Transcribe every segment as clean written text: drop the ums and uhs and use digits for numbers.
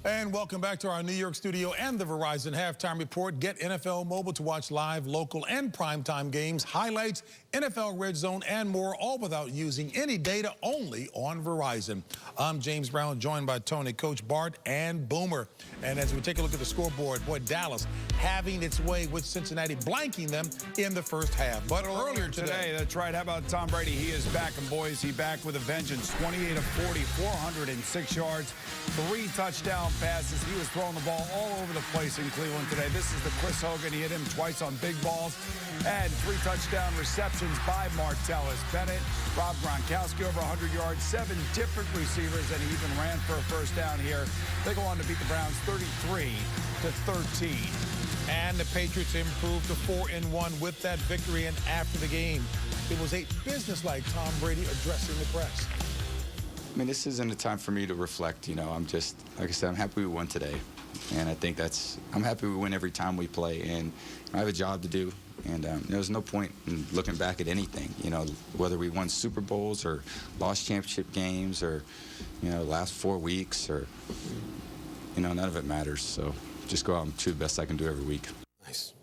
And welcome back to our New York studio and the Verizon Halftime Report. Get NFL Mobile to watch live, local, and primetime games, highlights, NFL Red Zone, and more, all without using any data, only on Verizon. I'm James Brown, joined by Tony, Coach Bart, and Boomer. And as we take a look at the scoreboard, boy, Dallas having its way with Cincinnati, blanking them in the first half. But earlier today, that's right. How about Tom Brady? He is back, and boys, he back with a vengeance. 28 of 40, 406 yards, 3 touchdown passes. He was throwing the ball all over the place in Cleveland today. This is the Chris Hogan. He hit him twice on big balls. And 3 touchdown receptions by Martellus Bennett. Rob Gronkowski over 100 yards, 7 different receivers, and he even ran for a first down here. They go on to beat the Browns 33-13. And the Patriots improved to 4-1 with that victory. And after the game, it was a businesslike Tom Brady addressing the press. I mean, this isn't a time for me to reflect. You know, I'm just, like I said, I'm happy we won today. And I think I'm happy we win every time we play. And I have a job to do. And there's no point in looking back at anything, you know, whether we won Super Bowls or lost championship games or, you know, last 4 weeks or, you know, none of it matters. So just go out and do the best I can do every week. Nice.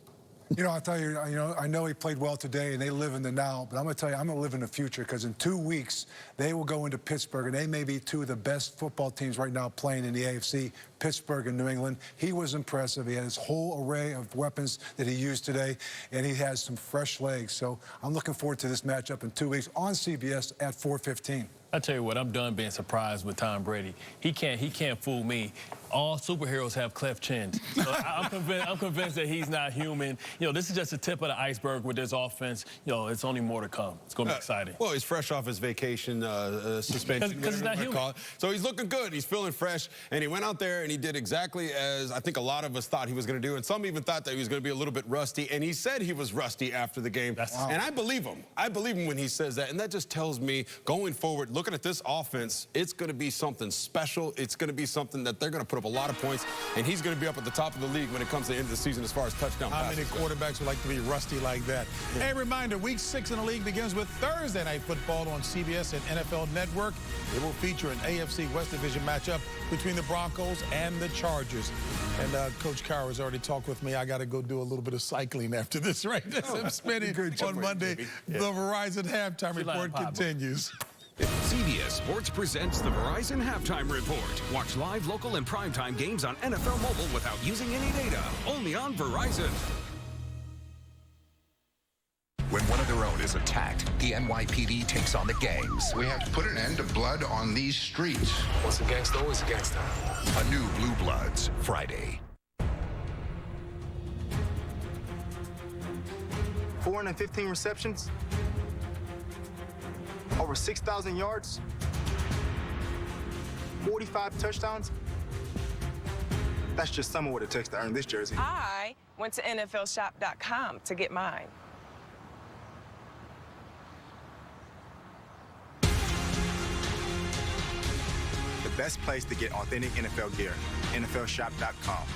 You know, I'll tell you, I know he played well today, and they live in the now, but I'm going to tell you, I'm going to live in the future, because in 2 weeks, they will go into Pittsburgh, and they may be 2 of the best football teams right now playing in the AFC, Pittsburgh and New England. He was impressive. He had his whole array of weapons that he used today, and he has some fresh legs. So I'm looking forward to this matchup in 2 weeks on CBS at 4:15. I tell you what, I'm done being surprised with Tom Brady. He can't fool me. All superheroes have cleft chins. So I'm convinced that he's not human. You know, this is just the tip of the iceberg with this offense. You know, it's only more to come. It's going to be exciting. Well, he's fresh off his vacation suspension. Because he's not human. So he's looking good. He's feeling fresh. And he went out there and he did exactly as I think a lot of us thought he was going to do. And some even thought that he was going to be a little bit rusty. And he said he was rusty after the game. And I believe him. I believe him when he says that. And that just tells me, going forward, looking at this offense, it's going to be something special. It's going to be something that they're going to put up a lot of points, and he's going to be up at the top of the league when it comes to the end of the season as far as touchdown passes. How many quarterbacks would like to be rusty like that? Yeah. A reminder, Week 6 in the league begins with Thursday Night Football on CBS and NFL Network. It will feature an AFC West Division matchup between the Broncos and the Chargers. And Coach Carr has already talked with me. I got to go do a little bit of cycling after this, right? I'm spinning on Monday. The Verizon Halftime Report continues. CBS Sports presents the Verizon Halftime Report. Watch live, local, and primetime games on NFL Mobile without using any data. Only on Verizon. When one of their own is attacked, the NYPD takes on the gangs. We have to put an end to blood on these streets. Once a gangster, always a gangster. A new Blue Bloods, Friday. 415 receptions. Over 6,000 yards, 45 touchdowns. That's just some of what it takes to earn this jersey. I went to NFLshop.com to get mine. The best place to get authentic NFL gear, NFLshop.com.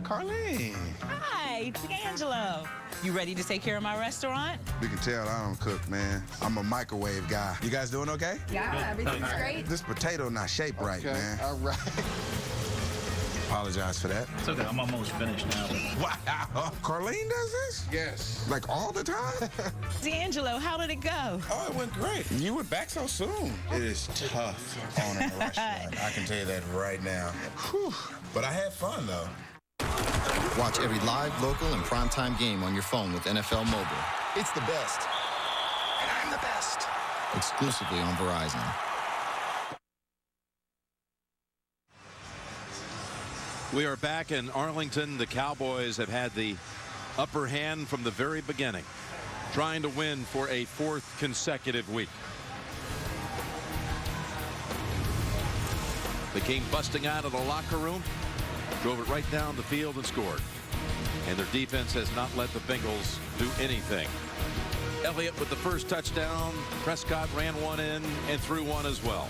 Carlene. Hi, it's Angelo. You ready to take care of my restaurant? You can tell I don't cook, man. I'm a microwave guy. You guys doing okay? Yeah, everything's great. This potato not shaped right, man. All right. Apologize for that. It's okay, I'm almost finished now. Wow. Carlene does this? Yes. Like all the time? D'Angelo, how did it go? Oh, it went great. You went back so soon. It is tough owning a restaurant. I can tell you that right now. Whew. But I had fun, though. Watch every live, local, and primetime game on your phone with NFL Mobile. It's the best. And I'm the best. Exclusively on Verizon. We are back in Arlington. The Cowboys have had the upper hand from the very beginning, trying to win for a 4th consecutive week. They came busting out of the locker room, drove it right down the field and scored. And their defense has not let the Bengals do anything. Elliott with the first touchdown. Prescott ran one in and threw one as well.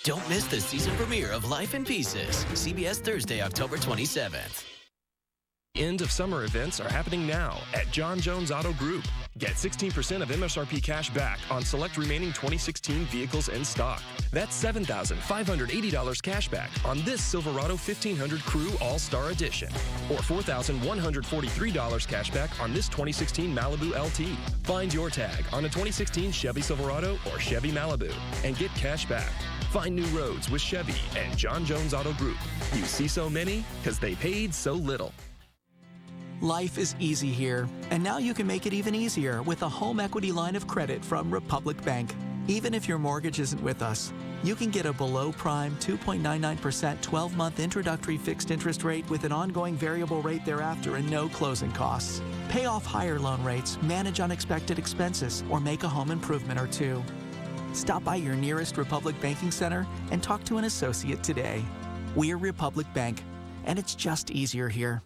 Don't miss the season premiere of Life in Pieces, CBS Thursday, October 27th. End of summer events are happening now at John Jones Auto Group. Get 16% of MSRP cash back on select remaining 2016 vehicles in stock. That's $7,580 cash back on this Silverado 1500 Crew All-Star Edition. Or $4,143 cash back on this 2016 Malibu LT. Find your tag on a 2016 Chevy Silverado or Chevy Malibu and get cash back. Find new roads with Chevy and John Jones Auto Group. You see so many because they paid so little. Life is easy here, and now you can make it even easier with a home equity line of credit from Republic Bank. Even if your mortgage isn't with us, you can get a below-prime 2.99% 12-month introductory fixed interest rate with an ongoing variable rate thereafter and no closing costs. Pay off higher loan rates, manage unexpected expenses, or make a home improvement or two. Stop by your nearest Republic Banking Center and talk to an associate today. We're Republic Bank, and it's just easier here.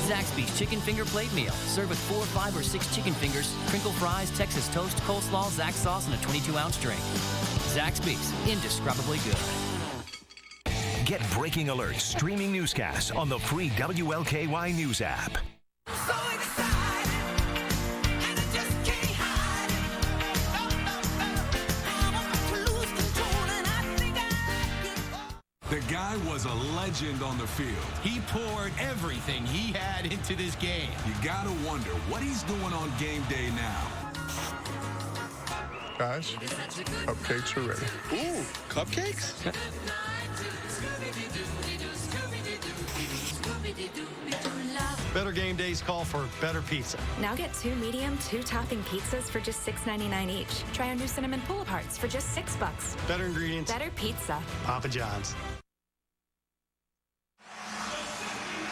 Zaxby's Chicken Finger Plate Meal. Serve with 4, 5, or 6 chicken fingers, crinkle fries, Texas toast, coleslaw, Zax sauce, and a 22-ounce drink. Zaxby's, indescribably good. Get breaking alerts, streaming newscasts on the free WLKY News app. The guy was a legend on the field. He poured everything he had into this game. You gotta wonder what he's doing on game day now. Guys, cupcakes are ready. Ooh, cupcakes? Better game days call for better pizza. Now get 2 medium, 2-topping pizzas for just $6.99 each. Try our new cinnamon pull-aparts for just $6. Better ingredients. Better pizza. Papa John's.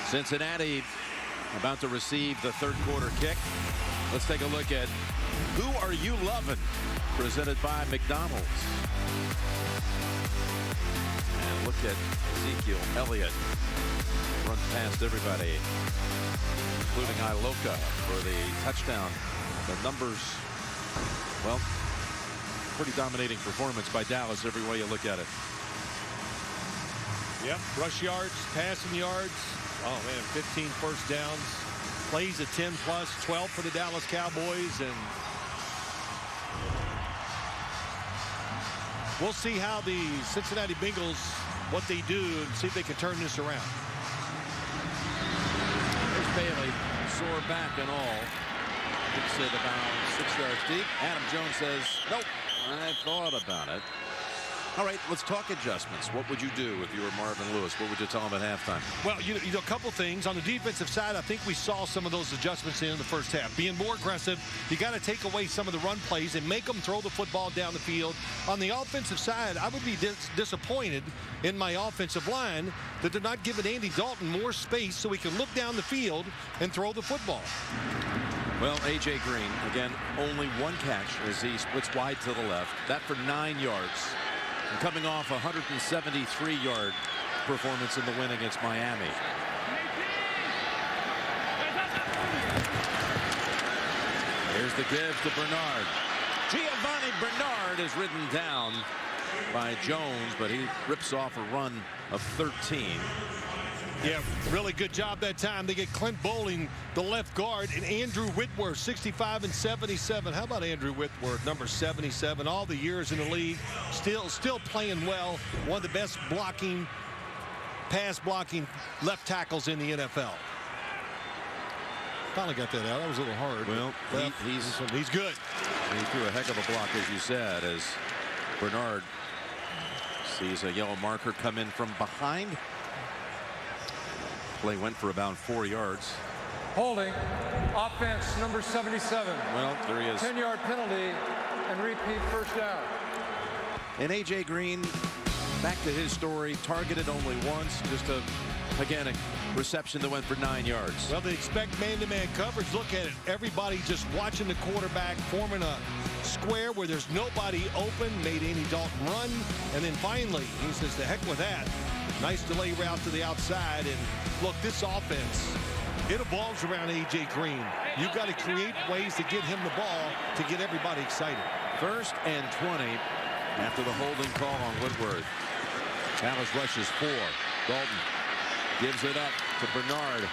Cincinnati about to receive the third quarter kick. Let's take a look at Who Are You Lovin'? Presented by McDonald's. And look at Ezekiel Elliott. Runs past everybody, including Iloka for the touchdown. The numbers, well, pretty dominating performance by Dallas every way you look at it. Yep, rush yards, passing yards. Oh, man, 15 first downs. Plays at 10+, 12 for the Dallas Cowboys. And we'll see how the Cincinnati Bengals, what they do, and see if they can turn this around. There's Bailey, sore back and all. Kicks it about 6 yards deep. Adam Jones says, nope, I thought about it. All right, let's talk adjustments. What would you do if you were Marvin Lewis? What would you tell him at halftime? Well, you know, a couple things. On the defensive side, I think we saw some of those adjustments in the first half. Being more aggressive, you got to take away some of the run plays and make them throw the football down the field. On the offensive side, I would be disappointed in my offensive line that they're not giving Andy Dalton more space so he can look down the field and throw the football. Well, A.J. Green, again, only one catch as he splits wide to the left. That for 9 yards. And coming off a 173-yard performance in the win against Miami. Here's the give to Bernard. Giovani Bernard is ridden down by Jones, but he rips off a run of 13. Yeah, really good job that time. They get Clint Bowling, the left guard, and Andrew Whitworth, 65 and 77. How about Andrew Whitworth, number 77, all the years in the league, still playing well. One of the best pass blocking left tackles in the NFL. Finally got that out. That was a little hard. Well, he's good. He threw a heck of a block, as you said, as Bernard sees a yellow marker come in from behind. Play went for about 4 yards. Holding, offense number 77. Well, there he is. 10-yard penalty and repeat first down. And A.J. Green, back to his story, targeted only once, just a reception that went for 9 yards. Well, they expect man-to-man coverage. Look at it. Everybody just watching the quarterback, forming a square where there's nobody open, made Andy Dalton run, and then finally, he says, the heck with that. Nice delay route to the outside. And look, this offense, it evolves around A.J. Green. You've got to create ways to get him the ball to get everybody excited. 1st and 20 after the holding call on Woodward. Dallas rushes 4. Dalton gives it up to Bernard.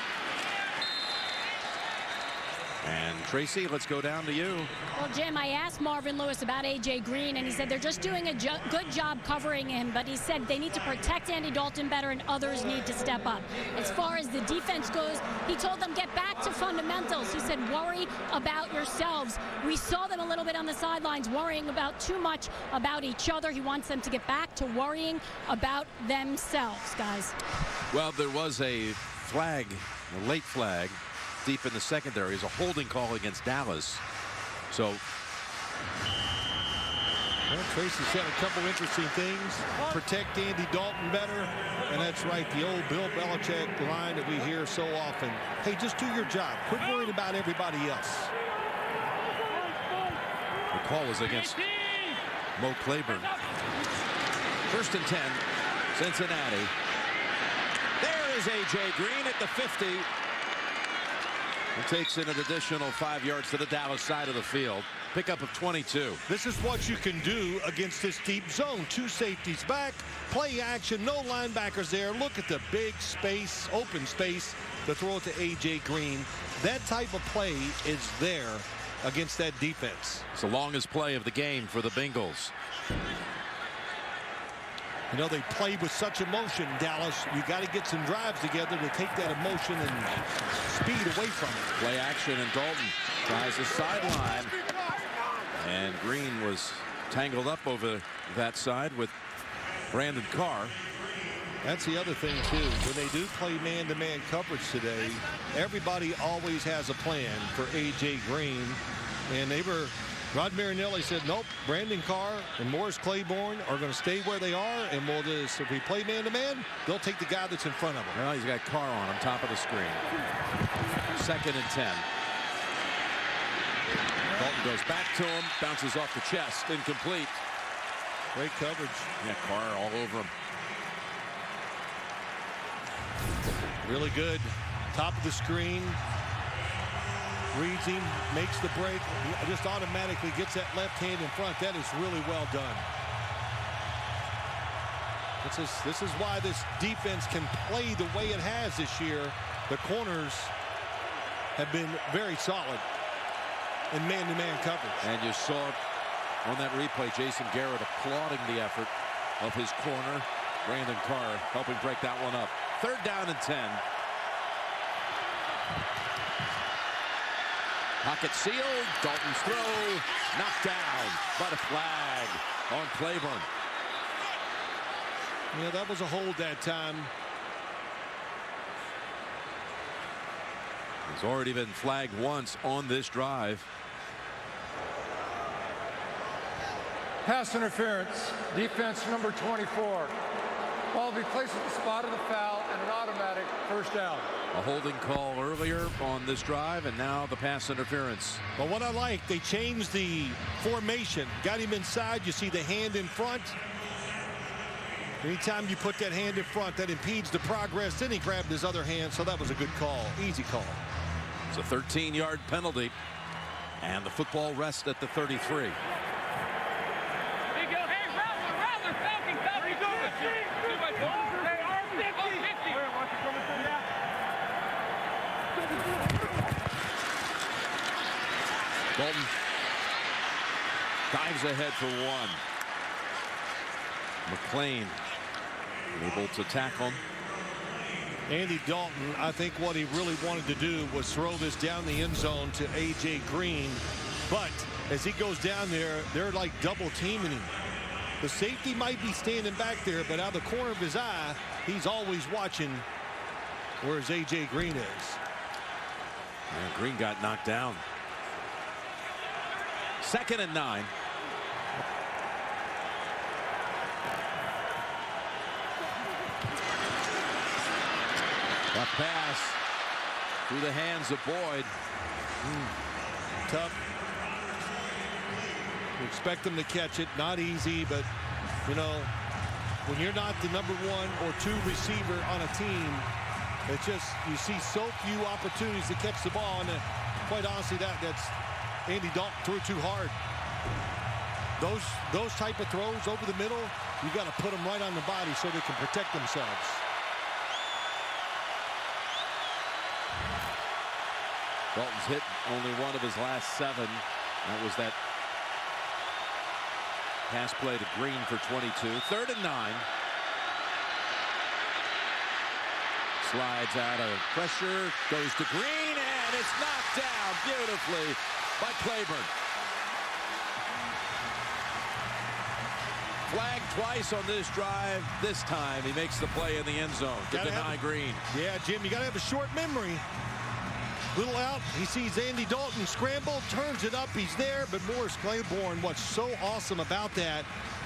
And Tracy, let's go down to you. Well, Jim, I asked Marvin Lewis about A.J. Green, and he said they're just doing a good job covering him, but he said they need to protect Andy Dalton better and others need to step up. As far as the defense goes, he told them get back to fundamentals. He said worry about yourselves. We saw them a little bit on the sidelines worrying about too much about each other. He wants them to get back to worrying about themselves, guys. Well, there was a flag, a late flag, deep in the secondary is a holding call against Dallas. So well, Tracy said a couple interesting things. Protect Andy Dalton better. And that's right, the old Bill Belichick line that we hear so often. Hey, just do your job. Quit worrying about everybody else. The call is against Mo Claiborne. 1st and 10, Cincinnati. There is A.J. Green at the 50. It takes in an additional 5 yards to the Dallas side of the field. Pickup of 22. This is what you can do against this deep zone. 2 safeties back, play action, no linebackers there. Look at the big space, open space to throw it to A.J. Green. That type of play is there against that defense. It's the longest play of the game for the Bengals. You know, they play with such emotion, Dallas. You got to get some drives together to take that emotion and speed away from it. Play action, and Dalton tries the sideline. And Green was tangled up over that side with Brandon Carr. That's the other thing, too. When they do play man-to-man coverage today, everybody always has a plan for A.J. Green. And Rod Marinelli said, nope, Brandon Carr and Morris Claiborne are going to stay where they are, and we'll just, if we play man-to-man, they'll take the guy that's in front of them. Well, he's got Carr on top of the screen. 2nd and 10. Dalton goes back to him, bounces off the chest, incomplete. Great coverage. Yeah, Carr all over him. Really good. Top of the screen. Reads him, makes the break, just automatically gets that left hand in front. That is really well done. This is why this defense can play the way it has this year. The corners have been very solid in man-to-man coverage. And you saw it on that replay, Jason Garrett applauding the effort of his corner. Brandon Carr helping break that one up. 3rd down and 10. Pocket sealed. Dalton's throw. Knocked down. But a flag on Claiborne. Yeah, that was a hold that time. He's already been flagged once on this drive. Pass interference. Defense number 24. Ball will be placed at the spot of the foul and an automatic 1st down. A holding call earlier on this drive, and now the pass interference. But what I like, they changed the formation. Got him inside. You see the hand in front. Anytime you put that hand in front, that impedes the progress. Then he grabbed his other hand, so that was a good call. Easy call. It's a 13-yard penalty, and the football rests at the 33. Dalton dives ahead for 1. McClain able to tackle. Andy Dalton, I think what he really wanted to do was throw this down the end zone to A.J. Green. But as he goes down there, they're like double teaming him. The safety might be standing back there, but out of the corner of his eye, he's always watching where his A.J. Green is. And Green got knocked down. 2nd and 9. A pass through the hands of Boyd. Tough. You expect them to catch it. Not easy, but, you know, when you're not the number 1 or 2 receiver on a team, it's just you see so few opportunities to catch the ball, and quite honestly, that's Andy Dalton threw too hard. Those type of throws over the middle, you got to put them right on the body so they can protect themselves. Dalton's hit only one of his last 7. That was that pass play to Green for 22. 3rd and 9. Slides out of pressure, goes to Green, and it's knocked down beautifully by Claiborne. Flagged twice on this drive. This time he makes the play in the end zone to deny Green. Yeah, Jim, you got to have a short memory. Little out, he sees Andy Dalton scramble, turns it up, he's there, but Morris Claiborne, what's so awesome about that,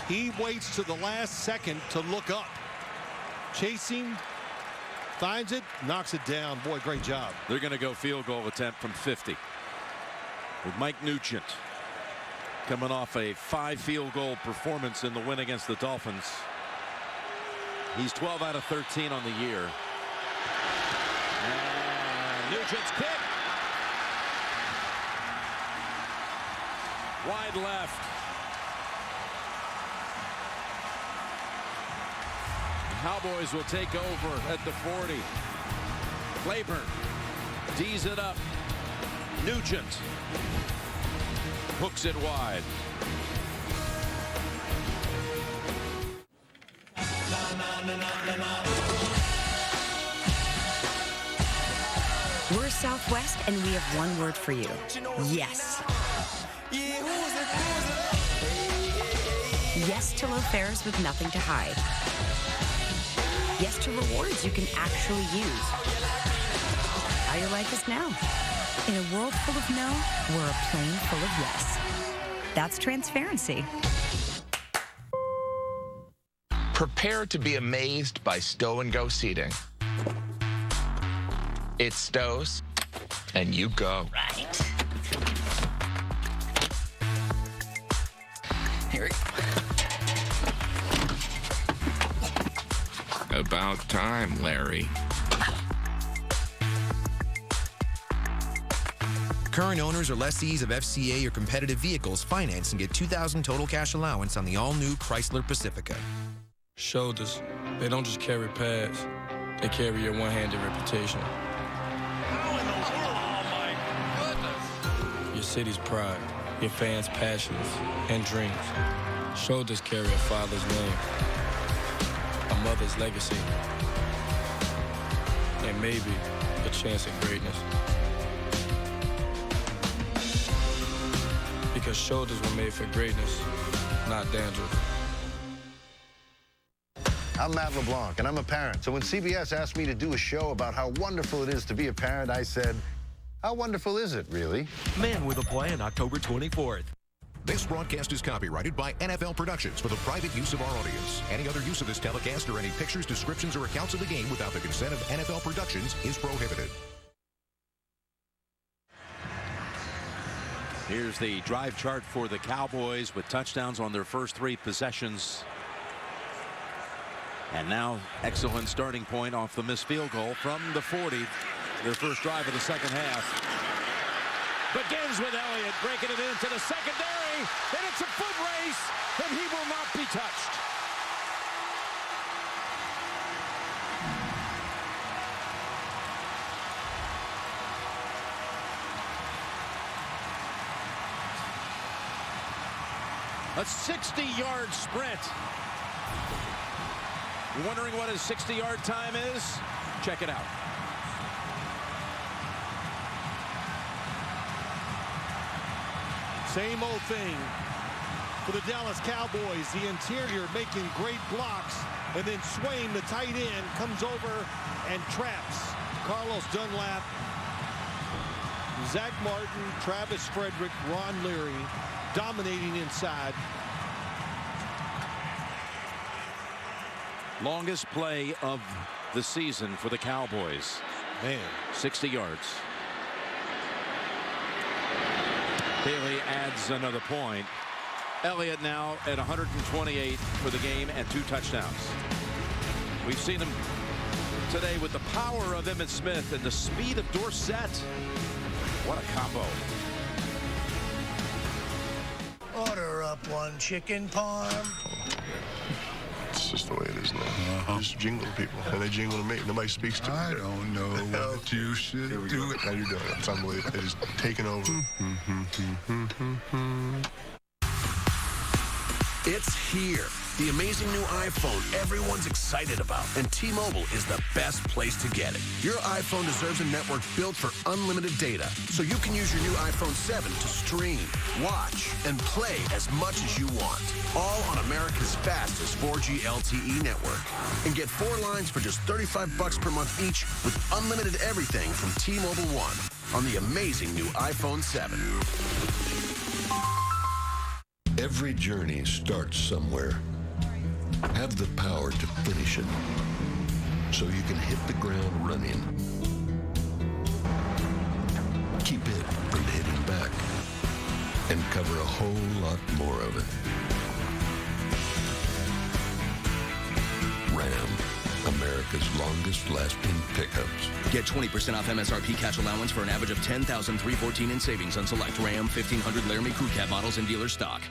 he waits to the last second to look up. Chasing, finds it, knocks it down. Boy, great job. They're going to go field goal attempt from 50 with Mike Nugent coming off a 5 field goal performance in the win against the Dolphins. He's 12 out of 13 on the year. And Nugent's kick. Wide left. Cowboys will take over at the 40. Claiborne D's it up. Nugent hooks it wide. We're Southwest, and we have one word for you. Yes. Yes to low fares with nothing to hide. Yes to rewards you can actually use. How your life is now. In a world full of no, we're a plane full of yes. That's transparency. Prepare to be amazed by Stow and Go seating. It stows, and you go. Right. Here we go. About time, Larry. Current owners or lessees of FCA or competitive vehicles finance and get $2,000 total cash allowance on the all-new Chrysler Pacifica. Shoulders, they don't just carry pads, they carry your one-handed reputation. Oh my goodness. Your city's pride, your fans' passions and dreams. Shoulders carry a father's name, a mother's legacy, and maybe a chance at greatness. Because shoulders were made for greatness, not dandruff. I'm Matt LeBlanc, and I'm a parent. So when CBS asked me to do a show about how wonderful it is to be a parent, I said, how wonderful is it, really? Man with a Plan, October 24th. This broadcast is copyrighted by NFL Productions for the private use of our audience. Any other use of this telecast or any pictures, descriptions, or accounts of the game without the consent of NFL Productions is prohibited. Here's the drive chart for the Cowboys with touchdowns on their first 3 possessions. And now excellent starting point off the missed field goal from the 40. Their first drive of the second half. Begins with Elliott breaking it into the secondary. And it's a foot race. And he will not be touched. A 60-yard sprint. You're wondering what his 60-yard time is? Check it out. Same old thing for the Dallas Cowboys. The interior making great blocks, and then Swain, the tight end, comes over and traps Carlos Dunlap, Zach Martin, Travis Frederick, Ron Leary, dominating inside. Longest play of the season for the Cowboys. Man, 60 yards. Bailey adds another point. Elliott now at 128 for the game and 2 touchdowns. We've seen him today with the power of Emmitt Smith and the speed of Dorsett. What a combo. Order up 1 chicken parm. It's just the way it is now. Just jingle people, and they jingle to me. Nobody speaks to me. I don't know what you should do. Now you're doing it. It's unbelievable. It is taking over. It's here. The amazing new iPhone everyone's excited about. And T-Mobile is the best place to get it. Your iPhone deserves a network built for unlimited data, so you can use your new iPhone 7 to stream, watch, and play as much as you want. All on America's fastest 4G LTE network. And get 4 lines for just $35 per month each with unlimited everything from T-Mobile One on the amazing new iPhone 7. Every journey starts somewhere. Have the power to finish it so you can hit the ground running. Keep it from hitting back and cover a whole lot more of it. Ram, America's longest lasting pickups. Get 20% off MSRP cash allowance for an average of $10,314 in savings on select Ram 1500 Laramie Crew Cab models in dealer stock.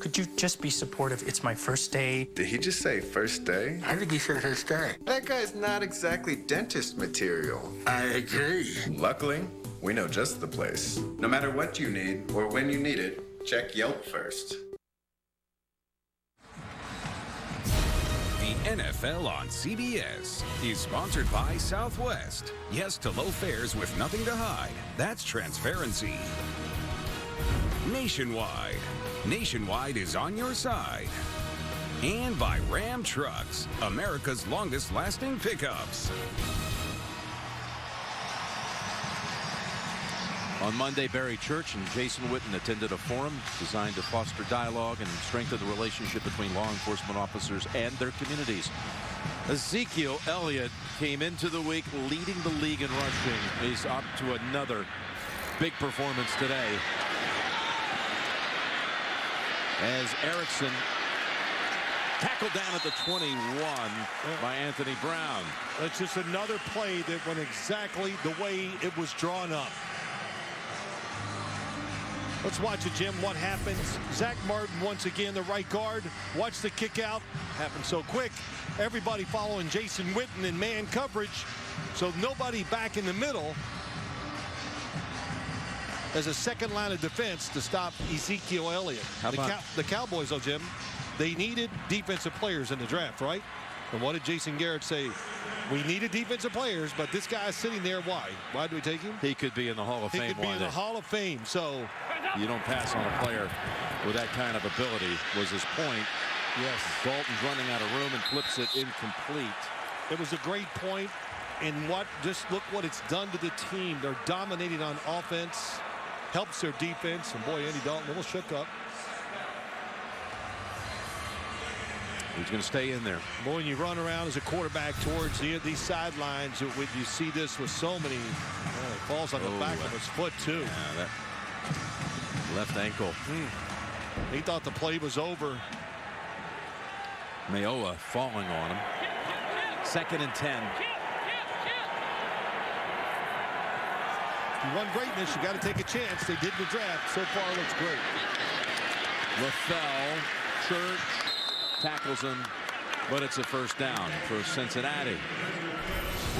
Could you just be supportive? It's my first day. Did he just say first day? I think he said first day. That guy's not exactly dentist material. I agree. Luckily, we know just the place. No matter what you need or when you need it, check Yelp first. The NFL on CBS is sponsored by Southwest. Yes to low fares with nothing to hide. That's transparency. Nationwide. Nationwide is on your side. And by Ram Trucks, America's longest lasting pickups. On Monday, Barry Church and Jason Witten attended a forum designed to foster dialogue and strengthen the relationship between law enforcement officers and their communities. Ezekiel Elliott came into the week leading the league in rushing. He's up to another big performance today, as Erickson tackled down at the 21 by Anthony Brown. That's just another play that went exactly the way it was drawn up. Let's watch it, Jim. What happens? Zach Martin once again, the right guard. Watch the kick out. Happened so quick. Everybody following Jason Witten in man coverage. So nobody back in the middle as a second line of defense to stop Ezekiel Elliott. The Cowboys, though, Jim, they needed defensive players in the draft, right? And what did Jason Garrett say? We needed defensive players, but this guy's sitting there. Why? Why do we take him? He could be in the Hall of Fame. He could be in the Hall of Fame. So you don't pass on a player with that kind of ability, was his point. Yes. Dalton's running out of room and flips it incomplete. It was a great point. And just look what it's done to the team. They're dominating on offense. Helps their defense. And boy, Andy Dalton a little shook up. He's going to stay in there. Boy, when you run around as a quarterback towards these sidelines, you see this with so many. It falls on the back of his foot, too. Yeah, that left ankle. He thought the play was over. Mayowa falling on him. 2nd and 10. If you want greatness, you got to take a chance. They did the draft. So far, it looks great. LaFell, Church tackles him, but it's a first down for Cincinnati.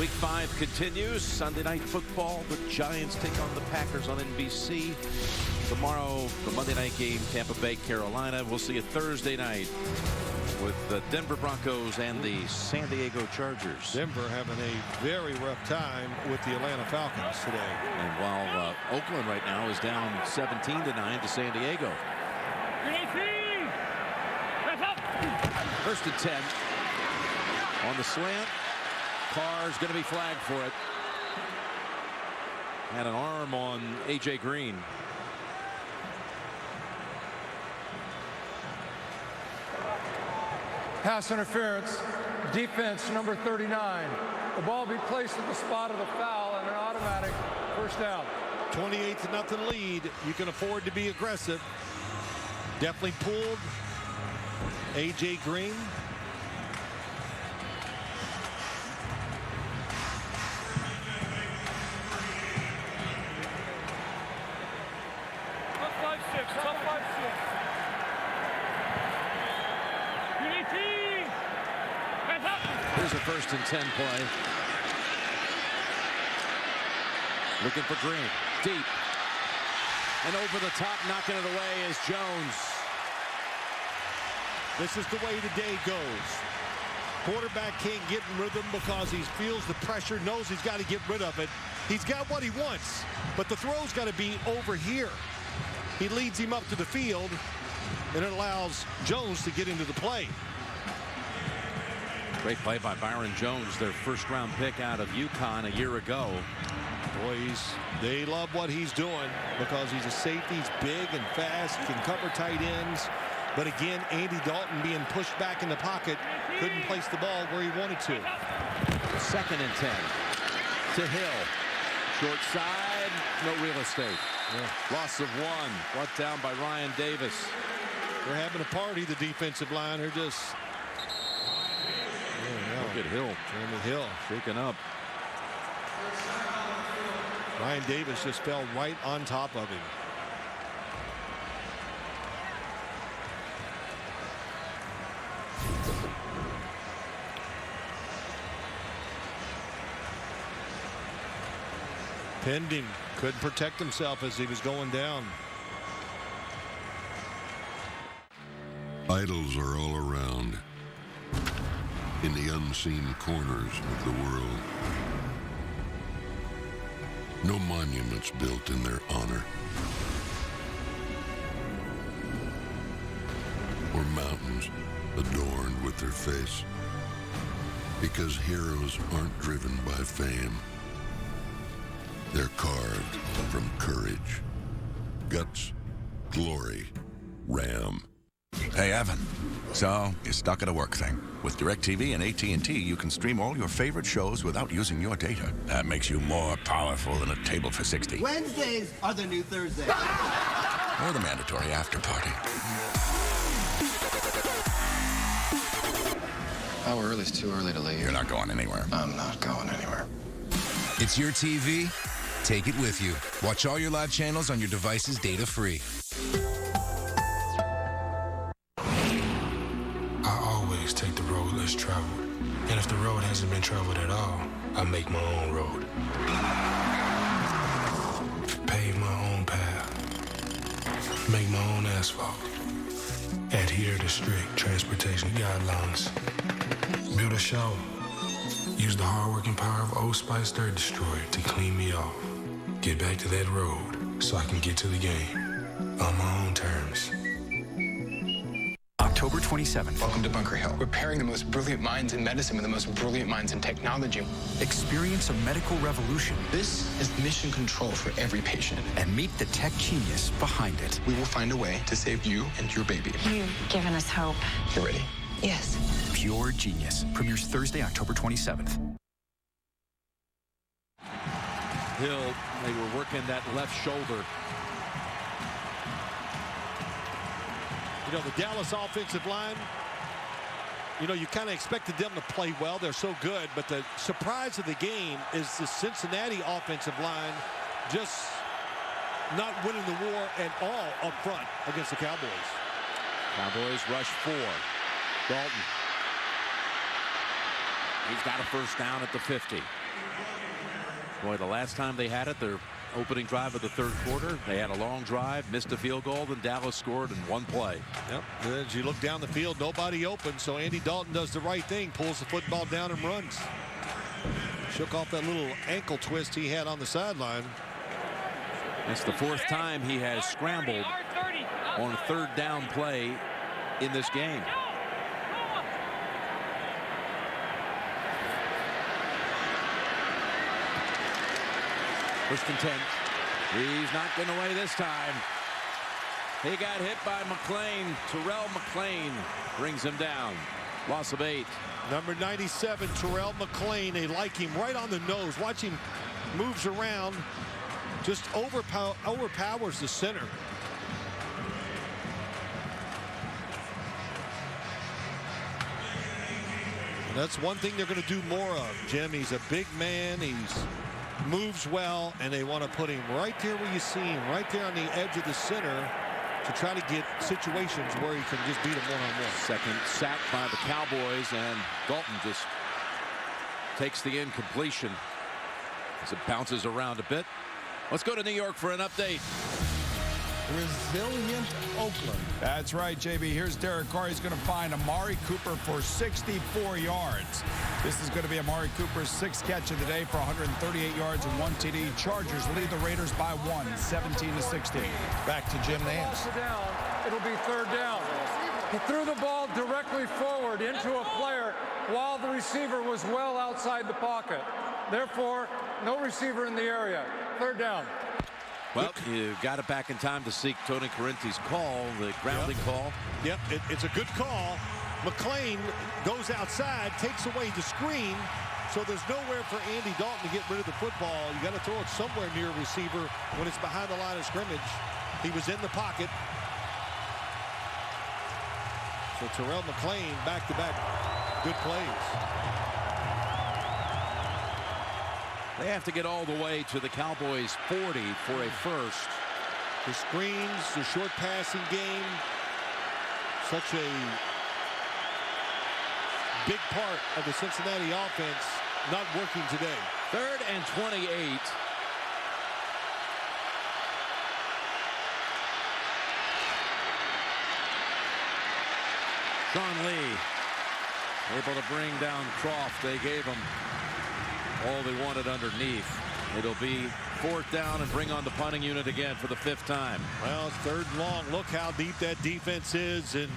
Week 5 continues. Sunday Night Football. The Giants take on the Packers on NBC. Tomorrow, the Monday night game, Tampa Bay, Carolina. We'll see it Thursday night with the Denver Broncos and the San Diego Chargers. Denver having a very rough time with the Atlanta Falcons today. And while Oakland right now is down 17-9 to San Diego. 1st and 10 on the slant. Carr's going to be flagged for it. Had an arm on A.J. Green. Pass interference, defense number 39. The ball be placed at the spot of the foul and an automatic first down. 28-0 lead. You can afford to be aggressive. Definitely pulled A.J. Green. Here's a 1st and 10 play. Looking for Green. Deep. And over the top, knocking it away is Jones. This is the way the day goes. Quarterback can't get in rhythm because he feels the pressure, knows he's got to get rid of it. He's got what he wants, but the throw's got to be over here. He leads him up to the field, and it allows Jones to get into the play. Great play by Byron Jones, their 1st-round pick out of UConn a year ago. Boys, they love what he's doing because he's a safety. He's big and fast, can cover tight ends. But again, Andy Dalton being pushed back in the pocket, couldn't place the ball where he wanted to. 2nd and 10 to Hill. Short side, no real estate. Yeah. Loss of 1, brought down by Ryan Davis. They're having a party, the defensive line. They're just... Look at Hill. Jeremy Hill. Shaking up. Ryan Davis just fell right on top of him. Pinned him. Couldn't protect himself as he was going down. Idols are all around, in the unseen corners of the world. No monuments built in their honor, or mountains adorned with their face, because heroes aren't driven by fame. They're carved from courage, guts, glory, Ram. Hey, Evan. So, you're stuck at a work thing. With DirecTV and AT&T, you can stream all your favorite shows without using your data. That makes you more powerful than a table for 60. Wednesdays are the new Thursdays. Or the mandatory after party. How early is too early to leave? You're not going anywhere. I'm not going anywhere. It's your TV. Take it with you. Watch all your live channels on your devices data-free. I always take the road less traveled. And if the road hasn't been traveled at all, I make my own road. Pave my own path. Make my own asphalt. Adhere to strict transportation guidelines. Build a shower. Use the hard-working power of Old Spice Dirt Destroyer to clean me off. Get back to that road so I can get to the game on my own terms. October 27th. Welcome to Bunker Hill. We're pairing the most brilliant minds in medicine with the most brilliant minds in technology. Experience a medical revolution. This is mission control for every patient. And meet the tech genius behind it. We will find a way to save you and your baby. You've given us hope. You ready? Yes. Pure Genius. Premieres Thursday, October 27th. Hill, they were working that left shoulder. You know, the Dallas offensive line, you know, you kind of expected them to play well. They're so good. But the surprise of the game is the Cincinnati offensive line just not winning the war at all up front against the Cowboys. Cowboys rush 4. Dalton. He's got a first down at the 50. Boy, the last time they had it, their opening drive of the third quarter, they had a long drive, missed a field goal, then Dallas scored in one play. Yep. As you look down the field, nobody open, so Andy Dalton does the right thing, pulls the football down and runs. Shook off that little ankle twist he had on the sideline. That's the 4th time he has scrambled on a third down play in this game. First and 10. He's not getting away this time. He got hit by McClain. Terrell McClain brings him down. Loss of 8. Number 97, Terrell McClain. They like him right on the nose. Watch him moves around. Just overpowers the center. That's one thing they're going to do more of, Jim. He's a big man. He moves well, and they want to put him right there where you see him, right there on the edge of the center to try to get situations where he can just beat him one-on-one. Second sack by the Cowboys, and Dalton just takes the incompletion as it bounces around a bit. Let's go to New York for an update. Resilient Oakland. That's right, JB. Here's Derek Carr. He's going to find Amari Cooper for 64 yards. This is going to be Amari Cooper's 6th catch of the day for 138 yards and 1 TD. Chargers lead the Raiders by 1, 17-16. Back to Jim Nance. It'll be 3rd down. He threw the ball directly forward into a player while the receiver was well outside the pocket. Therefore, no receiver in the area. 3rd down. Well, you got it back in time to seek Tony Correnti's call, the grounding call. Yep, it's a good call. McClain goes outside, takes away the screen, so there's nowhere for Andy Dalton to get rid of the football. You got to throw it somewhere near a receiver when it's behind the line of scrimmage. He was in the pocket. So Terrell McClain back-to-back good plays. They have to get all the way to the Cowboys 40 for a first. The screens, the short passing game, such a big part of the Cincinnati offense not working today. 3rd and 28. Sean Lee able to bring down Croft. They gave him all they wanted underneath. It'll be 4th down and bring on the punting unit again for the 5th time. Well, it's 3rd and long. Look how deep that defense is, and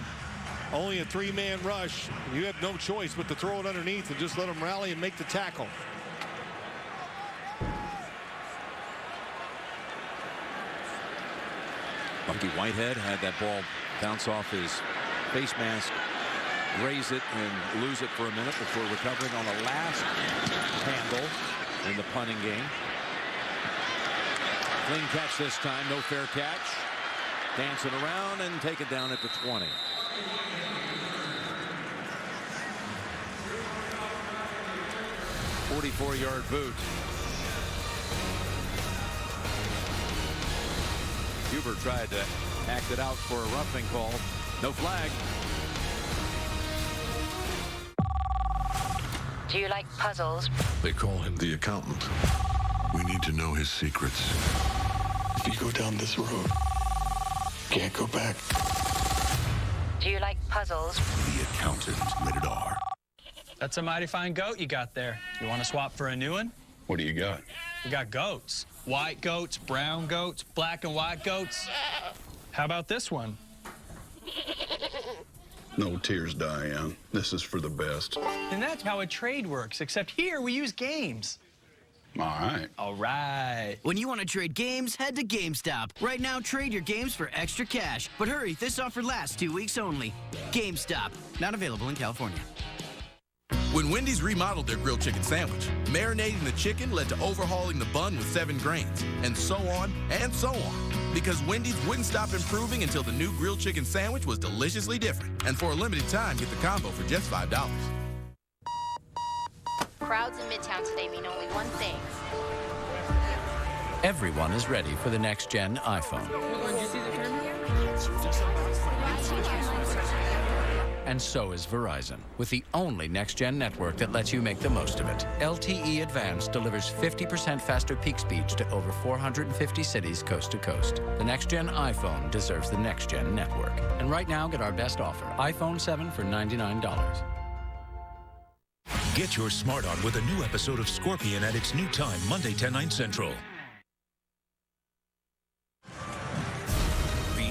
only a 3-man rush. You have no choice but to throw it underneath and just let them rally and make the tackle. Bucky Whitehead had that ball bounce off his face mask, raise it and lose it for a minute before recovering on the last handle in the punting game. Clean catch this time, no fair catch. Dancing around and take it down at the 20. "44-yard boot. Huber tried to act it out for a roughing call. No flag. Do you like puzzles? They call him the accountant. We need to know his secrets. If you go down this road, can't go back. Do you like puzzles? The accountant, rated R. That's a mighty fine goat you got there. You want to swap for a new one? What do you got? We got goats. White goats, brown goats, black and white goats. How about this one? No tears, Diane. This is for the best. And that's how a trade works, except here we use games. All right. All right. When you want to trade games, head to GameStop. Right now, trade your games for extra cash. But hurry, this offer lasts 2 weeks only. GameStop. Not available in California. When Wendy's remodeled their grilled chicken sandwich, marinating the chicken led to overhauling the bun with 7 grains, and so on and so on. Because Wendy's wouldn't stop improving until the new grilled chicken sandwich was deliciously different. And for a limited time, get the combo for just $5. Crowds in Midtown today mean only one thing. Everyone is ready for the next-gen iPhone. And so is Verizon, with the only next-gen network that lets you make the most of it. LTE Advanced delivers 50% faster peak speeds to over 450 cities coast to coast. The next-gen iPhone deserves the next-gen network. And right now, get our best offer, iPhone 7 for $99. Get your smart on with a new episode of Scorpion at its new time, Monday, 10/9 Central.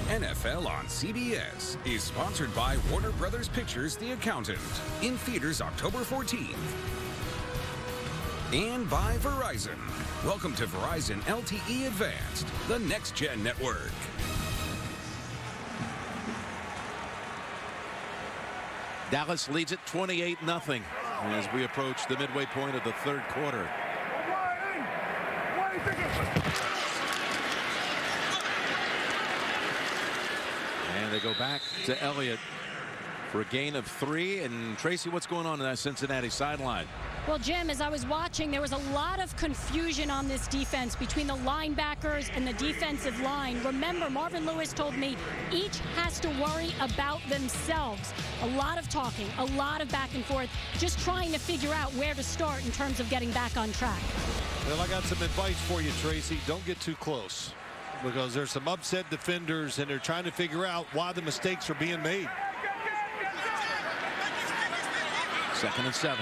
NFL on CBS is sponsored by Warner Brothers Pictures' The Accountant, in theaters October 14th. And by Verizon. Welcome to Verizon LTE Advanced, the next-gen network. Dallas leads it 28-0 as we approach the midway point of the 3rd quarter. And they go back to Elliott for a gain of 3. And Tracy, what's going on in that Cincinnati sideline? Well, Jim, as I was watching, there was a lot of confusion on this defense between the linebackers and the defensive line. Remember, Marvin Lewis told me each has to worry about themselves. A lot of talking, a lot of back and forth, just trying to figure out where to start in terms of getting back on track. Well, I got some advice for you, Tracy. Don't get too close, because there's some upset defenders, and they're trying to figure out why the mistakes are being made. 2nd and 7.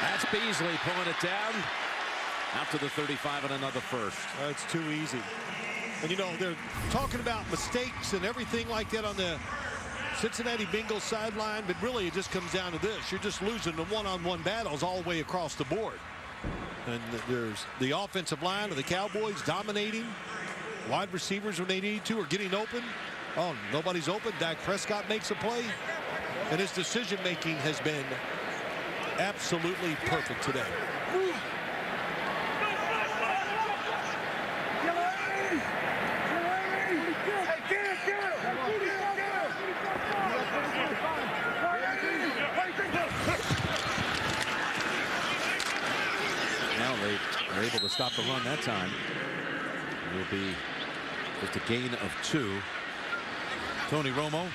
That's Beasley pulling it down out to the 35 and another first. That's too easy. And, you know, they're talking about mistakes and everything like that on the Cincinnati Bengals sideline, but really it just comes down to this. You're just losing the one-on-one battles all the way across the board. And there's the offensive line of the Cowboys dominating. Wide receivers, when they need to, are getting open. Oh, nobody's open. Dak Prescott makes a play. And his decision-making has been absolutely perfect today. Now they are able to stop the run that time. It will be just a gain of 2. Tony Romo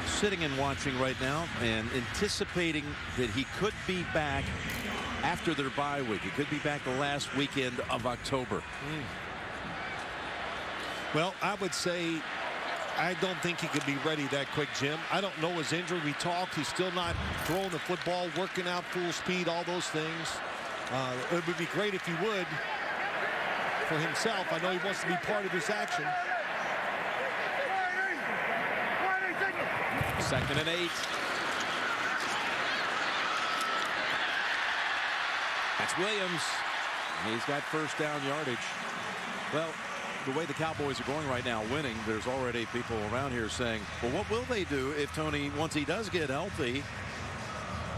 sitting and watching right now and anticipating that he could be back after their bye week. He could be back the last weekend of October. Well, I would say I don't think he could be ready that quick, Jim. I don't know his injury. We talked. He's still not throwing the football, working out full speed, all those things. It would be great if he would for himself. I know he wants to be part of this action. 2nd and 8. That's Williams. He's got first down yardage. Well, the way the Cowboys are going right now, winning, there's already people around here saying, well, what will they do if Tony, once he does get healthy,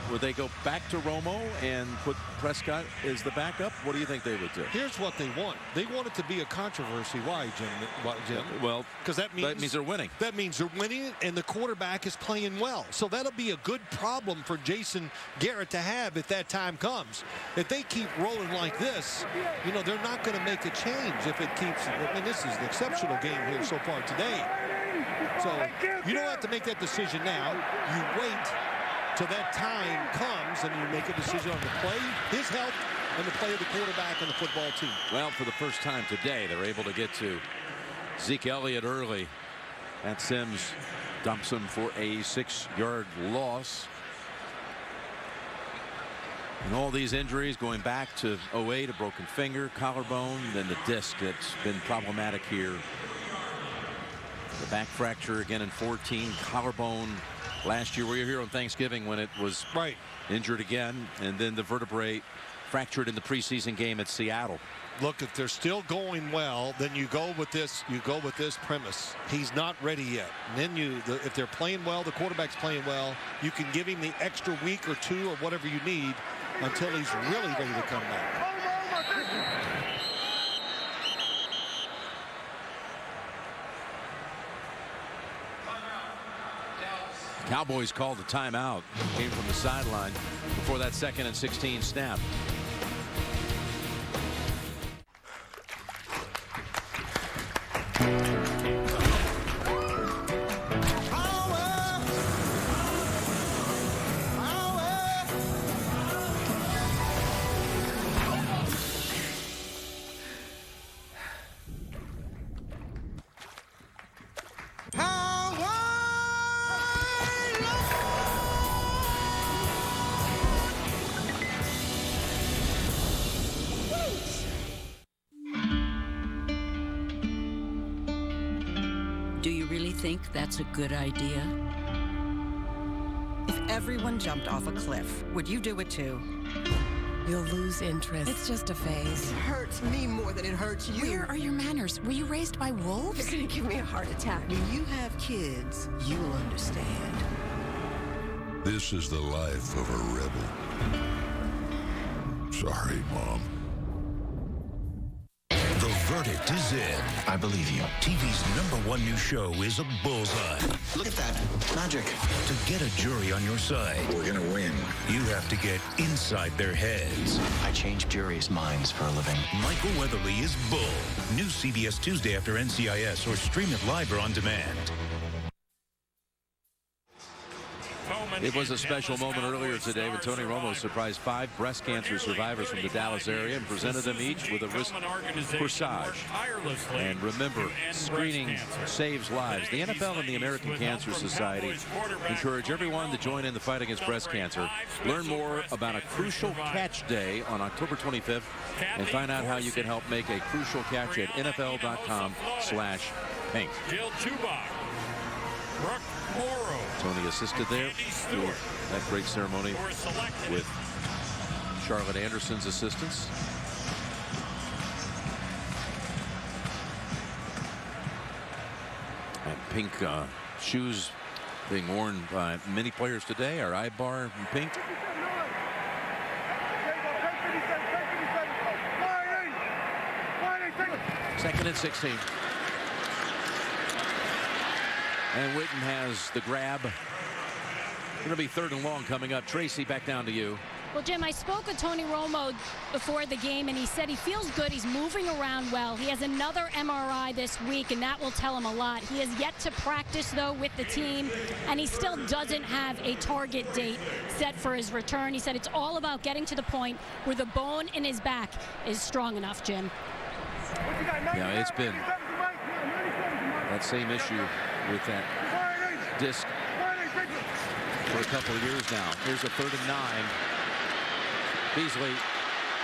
would they go back to Romo and put Prescott as the backup? What do you think they would do? Here's what they want. They want it to be a controversy. Why, Jim? Well, because that means they're winning. That means they're winning, and the quarterback is playing well. So that'll be a good problem for Jason Garrett to have if that time comes. If they keep rolling like this, you know, they're not going to make a change if it keeps. I mean, this is an exceptional game here so far today. So you don't have to make that decision now. You wait till that time comes and you make a decision on the play, his health, and the play of the quarterback and the football team. Well, for the first time today, they're able to get to Ezekiel Elliott early. And Sims dumps him for a 6-yard loss. And all these injuries going back to 08, a broken finger, collarbone, then the disc that's been problematic here. The back fracture again in 14, collarbone. Last year we were here on Thanksgiving when it was injured again, and then the vertebrae fractured in the preseason game at Seattle. Look, if they're still going well, then you go with this. You go with this premise. He's not ready yet. And then if they're playing well, the quarterback's playing well, you can give him the extra week or 2 or whatever you need until he's really ready to come back. Cowboys called a timeout. Came from the sideline before that 2nd and 16 snap. That's a good idea. If everyone jumped off a cliff, would you do it too? You'll lose interest. It's just a phase. It hurts me more than it hurts you. Where are your manners? Were you raised by wolves? You're gonna give me a heart attack. When you have kids, you'll understand. This is the life of a rebel. Sorry, Mom. The verdict is in. I believe you. TV's #1 new show is a bullseye. Look at that. Magic. To get a jury on your side, We're going to win. you have to get inside their heads. I change juries' minds for a living. Michael Weatherly is Bull. New CBS Tuesday after NCIS, or stream it live or on demand. It was a special moment earlier today when Tony Romo surprised 5 breast cancer survivors from the Dallas area and presented them each with a wrist corsage. And remember, screening saves lives. The NFL and the American Cancer Society encourage everyone to join in the fight against breast cancer. Learn more about a Crucial Catch Day on October 25th and find out how you can help make a crucial catch at NFL.com/pink. Tony assisted there through that great ceremony with Charlotte Anderson's assistance. And pink shoes being worn by many players today. Our I-bar in pink. Second and 16. And Witten has the grab. Going to be 3rd and long coming up. Tracy, back down to you. Well, Jim, I spoke with Tony Romo before the game, and he said he feels good. He's moving around well. He has another MRI this week, and that will tell him a lot. He has yet to practice, though, with the team, and he still doesn't have a target date set for his return. He said it's all about getting to the point where the bone in his back is strong enough, Jim. Yeah, it's been that same issue with that disc for a couple of years now. Here's a 3rd and 9. Beasley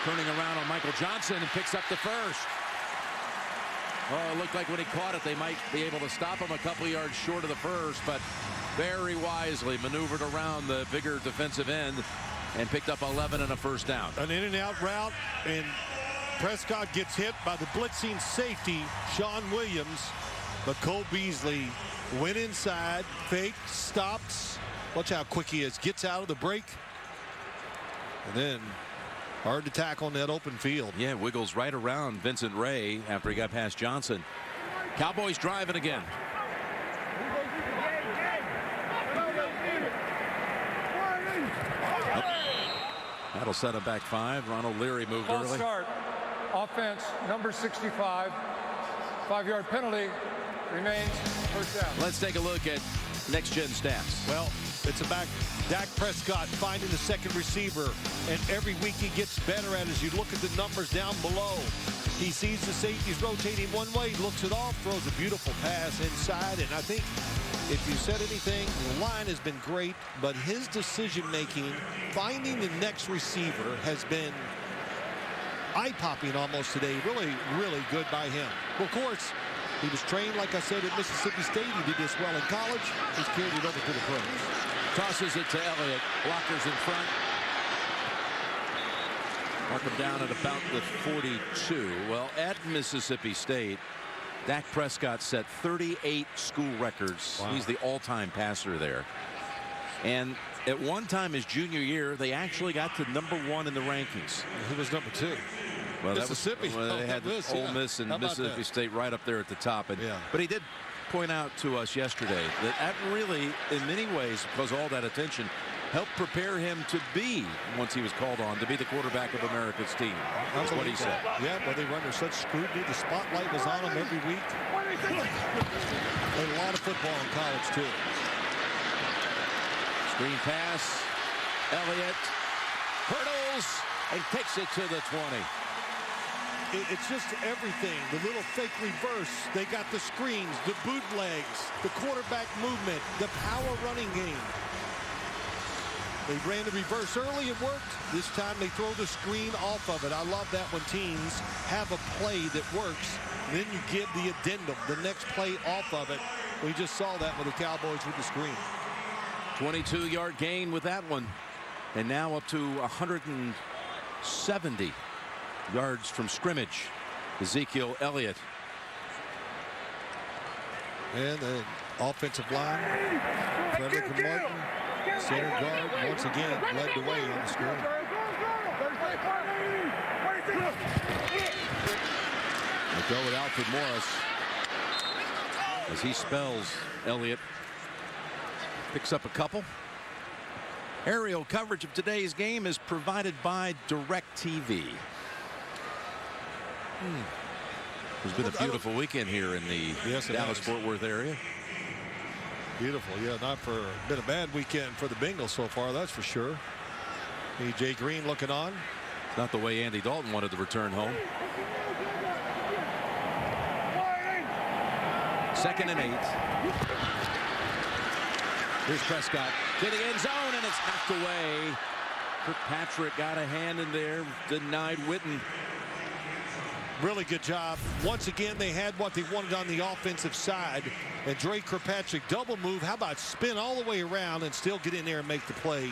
turning around on Michael Johnson and picks up the first. Oh, it looked like when he caught it, they might be able to stop him a couple of yards short of the first, but very wisely maneuvered around the bigger defensive end and picked up 11 and a first down. An in-and-out route, and Prescott gets hit by the blitzing safety, Sean Williams, but Cole Beasley went inside, fake, stops. Watch how quick he is. Gets out of the break. And then hard to tackle in that open field. Yeah, wiggles right around Vincent Ray after he got past Johnson. Cowboys driving again. That'll set him back 5. Ron O'Leary moved False early. start. Offense, number 65. 5-yard penalty. Remains first down. Let's take a look at next-gen stats. Well, it's about Dak Prescott finding the second receiver, and every week he gets better at it. As you look at the numbers down below, he sees the safeties rotating one way, looks it off, throws a beautiful pass inside, and I think if you said anything, the line has been great, but his decision-making, finding the next receiver, has been eye-popping almost today. Really, really good by him. Well, of course, he was trained, like I said, at Mississippi State. He did this well in college. He's carried it over to the pros. Tosses it to Elliott. Blockers in front. Mark him down at about the 42. Well, at Mississippi State, Dak Prescott set 38 school records. Wow. He's the all-time passer there. And at one time his junior year, they actually got to #1 in the rankings. Who was number 2? Well, Mississippi. That was, well, they had Ole Miss and Mississippi State right up there at the top. And, but he did point out to us yesterday that really, in many ways, because all that attention, helped prepare him to be, once he was called on, to be the quarterback of America's team. That's what he said. Yeah, but they were under such scrutiny. The spotlight was on him every week. Played a lot of football in college, too. Screen pass. Elliott hurdles and takes it to the 20. It's just everything. The little fake reverse. They got the screens, the bootlegs, the quarterback movement, the power running game. They ran the reverse early. It worked. This time they throw the screen off of it. I love that when teams have a play that works. Then you give the addendum, the next play off of it. We just saw that with the Cowboys with the screen. 22-yard gain with that one. And now up to 170 yards from scrimmage. Ezekiel Elliott. And the offensive line, Frederick and Martin, center guard, once again led the way on the screen. The Go with Alfred Morris as he spells Elliott. Picks up a couple. Aerial coverage of today's game is provided by DirecTV. It's been a beautiful weekend here in the Dallas-Fort Worth area. Beautiful, yeah. Been a bad weekend for the Bengals so far, that's for sure. A.J. Green looking on. Not the way Andy Dalton wanted to return home. 2nd and 8. Here's Prescott to the end zone, and it's hacked away. Kirkpatrick got a hand in there, denied Witten. Really good job. Once again, they had what they wanted on the offensive side. And Dre Kirkpatrick double move. How about spin all the way around and still get in there and make the play?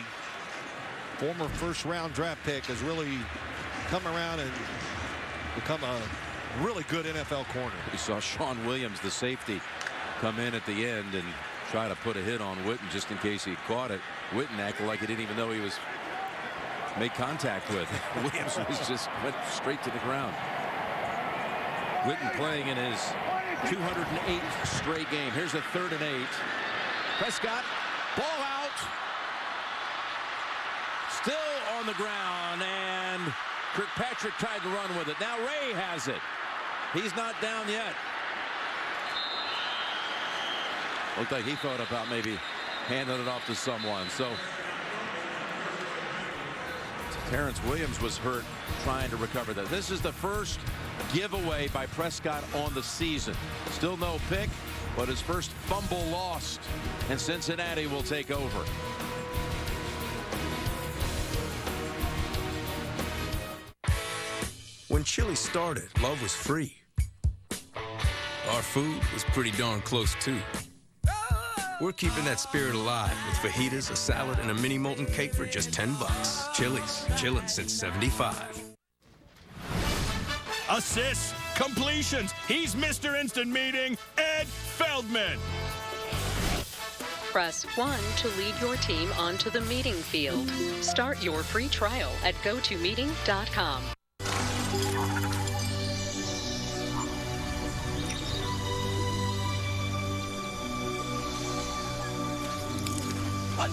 Former first-round draft pick has really come around and become a really good NFL corner. We saw Sean Williams, the safety, come in at the end and try to put a hit on Witten just in case he caught it. Witten acted like he didn't even know he was made contact with. Williams was just went straight to the ground. Witten playing in his 208th straight game. Here's a 3rd and 8. Prescott, ball out. Still on the ground, and Kirkpatrick tried to run with it. Now Ray has it. He's not down yet. Looked like he thought about maybe handing it off to someone. So Terrance Williams was hurt trying to recover that. This is the first giveaway by Prescott on the season. Still no pick, but his first fumble lost, and Cincinnati will take over. When Chili started, love was free. Our food was pretty darn close, too. We're keeping that spirit alive with fajitas, a salad, and a mini molten cake for just $10. Chili's, chillin' since '75. Assists, completions. He's Mr. Instant Meeting, Ed Feldman. Press 1 to lead your team onto the meeting field. Start your free trial at gotomeeting.com. What?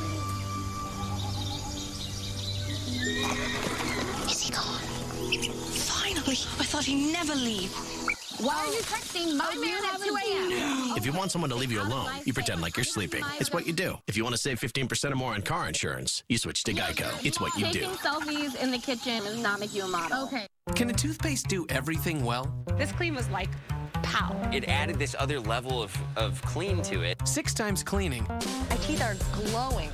Is he gone? Finally! I thought he'd never leave. Why are you texting my man at 2 a.m.? If you want someone to leave you alone, you pretend like you're sleeping. It's what you do. If you want to save 15% or more on car insurance, you switch to Geico. It's what you do. Taking selfies in the kitchen does not make you a model. Okay. Can a toothpaste do everything well? This clean was like, pow. It added this other level of clean to it. 6 times cleaning. My teeth are glowing.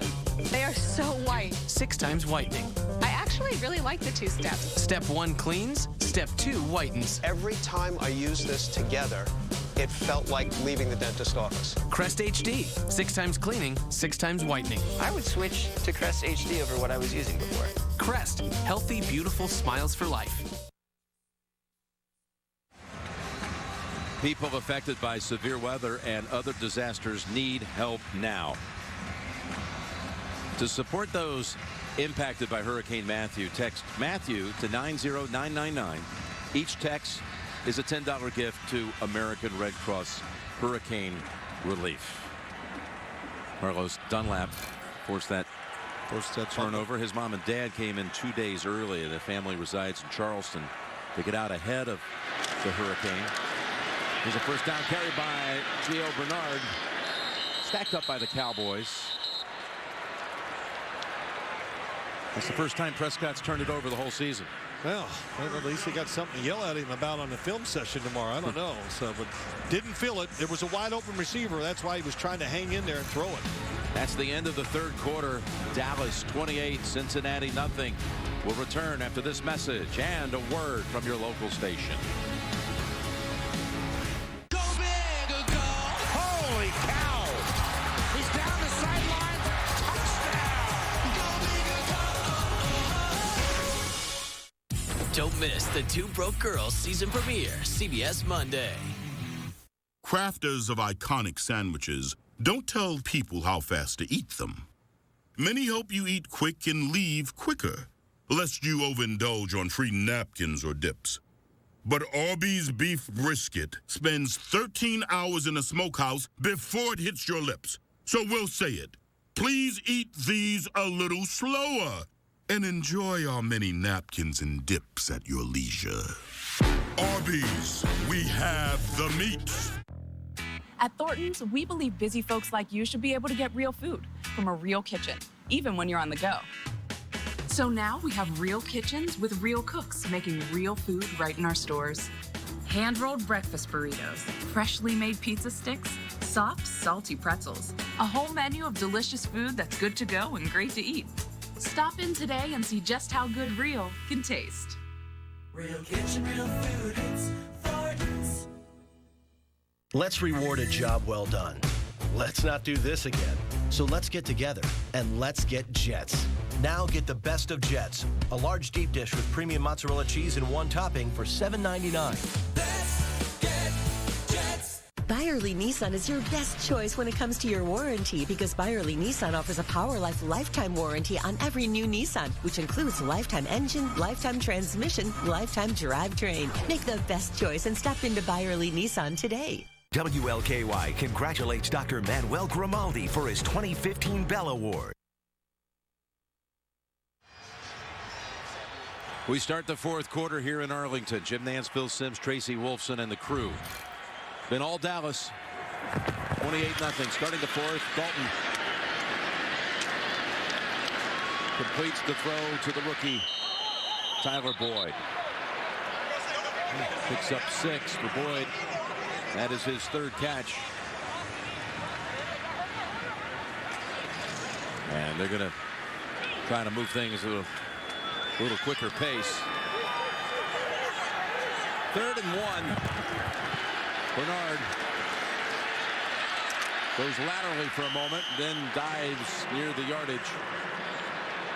They are so white. 6 times whitening. I actually really like the 2 steps. Step 1 cleans, step 2 whitens. Every time I used this together, it felt like leaving the dentist office. Crest HD, 6 times cleaning, 6 times whitening. I would switch to Crest HD over what I was using before. Crest, healthy, beautiful smiles for life. People affected by severe weather and other disasters need help now. To support those impacted by Hurricane Matthew, text Matthew to 90999. Each text is a $10 gift to American Red Cross Hurricane Relief. Carlos Dunlap forced that turnover. His mom and dad came in 2 days early. The family resides in Charleston to get out ahead of the hurricane. Here's a first down carry by Giovani Bernard. Stacked up by the Cowboys. That's the first time Prescott's turned it over the whole season. Well, at least he got something to yell at him about on the film session tomorrow. I don't know. But didn't feel it. There was a wide open receiver. That's why he was trying to hang in there and throw it. That's the end of the 3rd quarter. Dallas 28, Cincinnati nothing. We'll return after this message and a word from your local station. Go big or go. Holy cow! He's down the sideline. Touchdown. Go big or go. Don't miss the 2 Broke Girls season premiere, CBS Monday. Crafters of iconic sandwiches don't tell people how fast to eat them. Many hope you eat quick and leave quicker, lest you overindulge on free napkins or dips. But Arby's beef brisket spends 13 hours in a smokehouse before it hits your lips. So we'll say it. Please eat these a little slower and enjoy our many napkins and dips at your leisure. Arby's, we have the meats. At Thornton's, we believe busy folks like you should be able to get real food from a real kitchen, even when you're on the go. So now we have real kitchens with real cooks making real food right in our stores. Hand-rolled breakfast burritos, freshly made pizza sticks, soft, salty pretzels, a whole menu of delicious food that's good to go and great to eat. Stop in today and see just how good real can taste. Real kitchen, real food, it's Thornton's. Let's reward a job well done. Let's not do this again. So let's get together and let's get Jets. Now get the best of Jets. A large deep dish with premium mozzarella cheese and one topping for $7.99. Let's get Jets. Byerly Nissan is your best choice when it comes to your warranty because Byerly Nissan offers a Power Life lifetime warranty on every new Nissan, which includes lifetime engine, lifetime transmission, lifetime drivetrain. Make the best choice and stop into Byerly Nissan today. WLKY congratulates Dr. Manuel Grimaldi for his 2015 Bell Award. We start the fourth quarter here in Arlington. Jim Nance, Phil Simms, Tracy Wolfson, and the crew. Been all Dallas. 28-0. Starting the fourth, Dalton completes the throw to the rookie, Tyler Boyd. Picks up 6 for Boyd. That is his third catch. And they're going to try to move things at a little quicker pace. 3rd and 1. Bernard goes laterally for a moment, then dives near the yardage.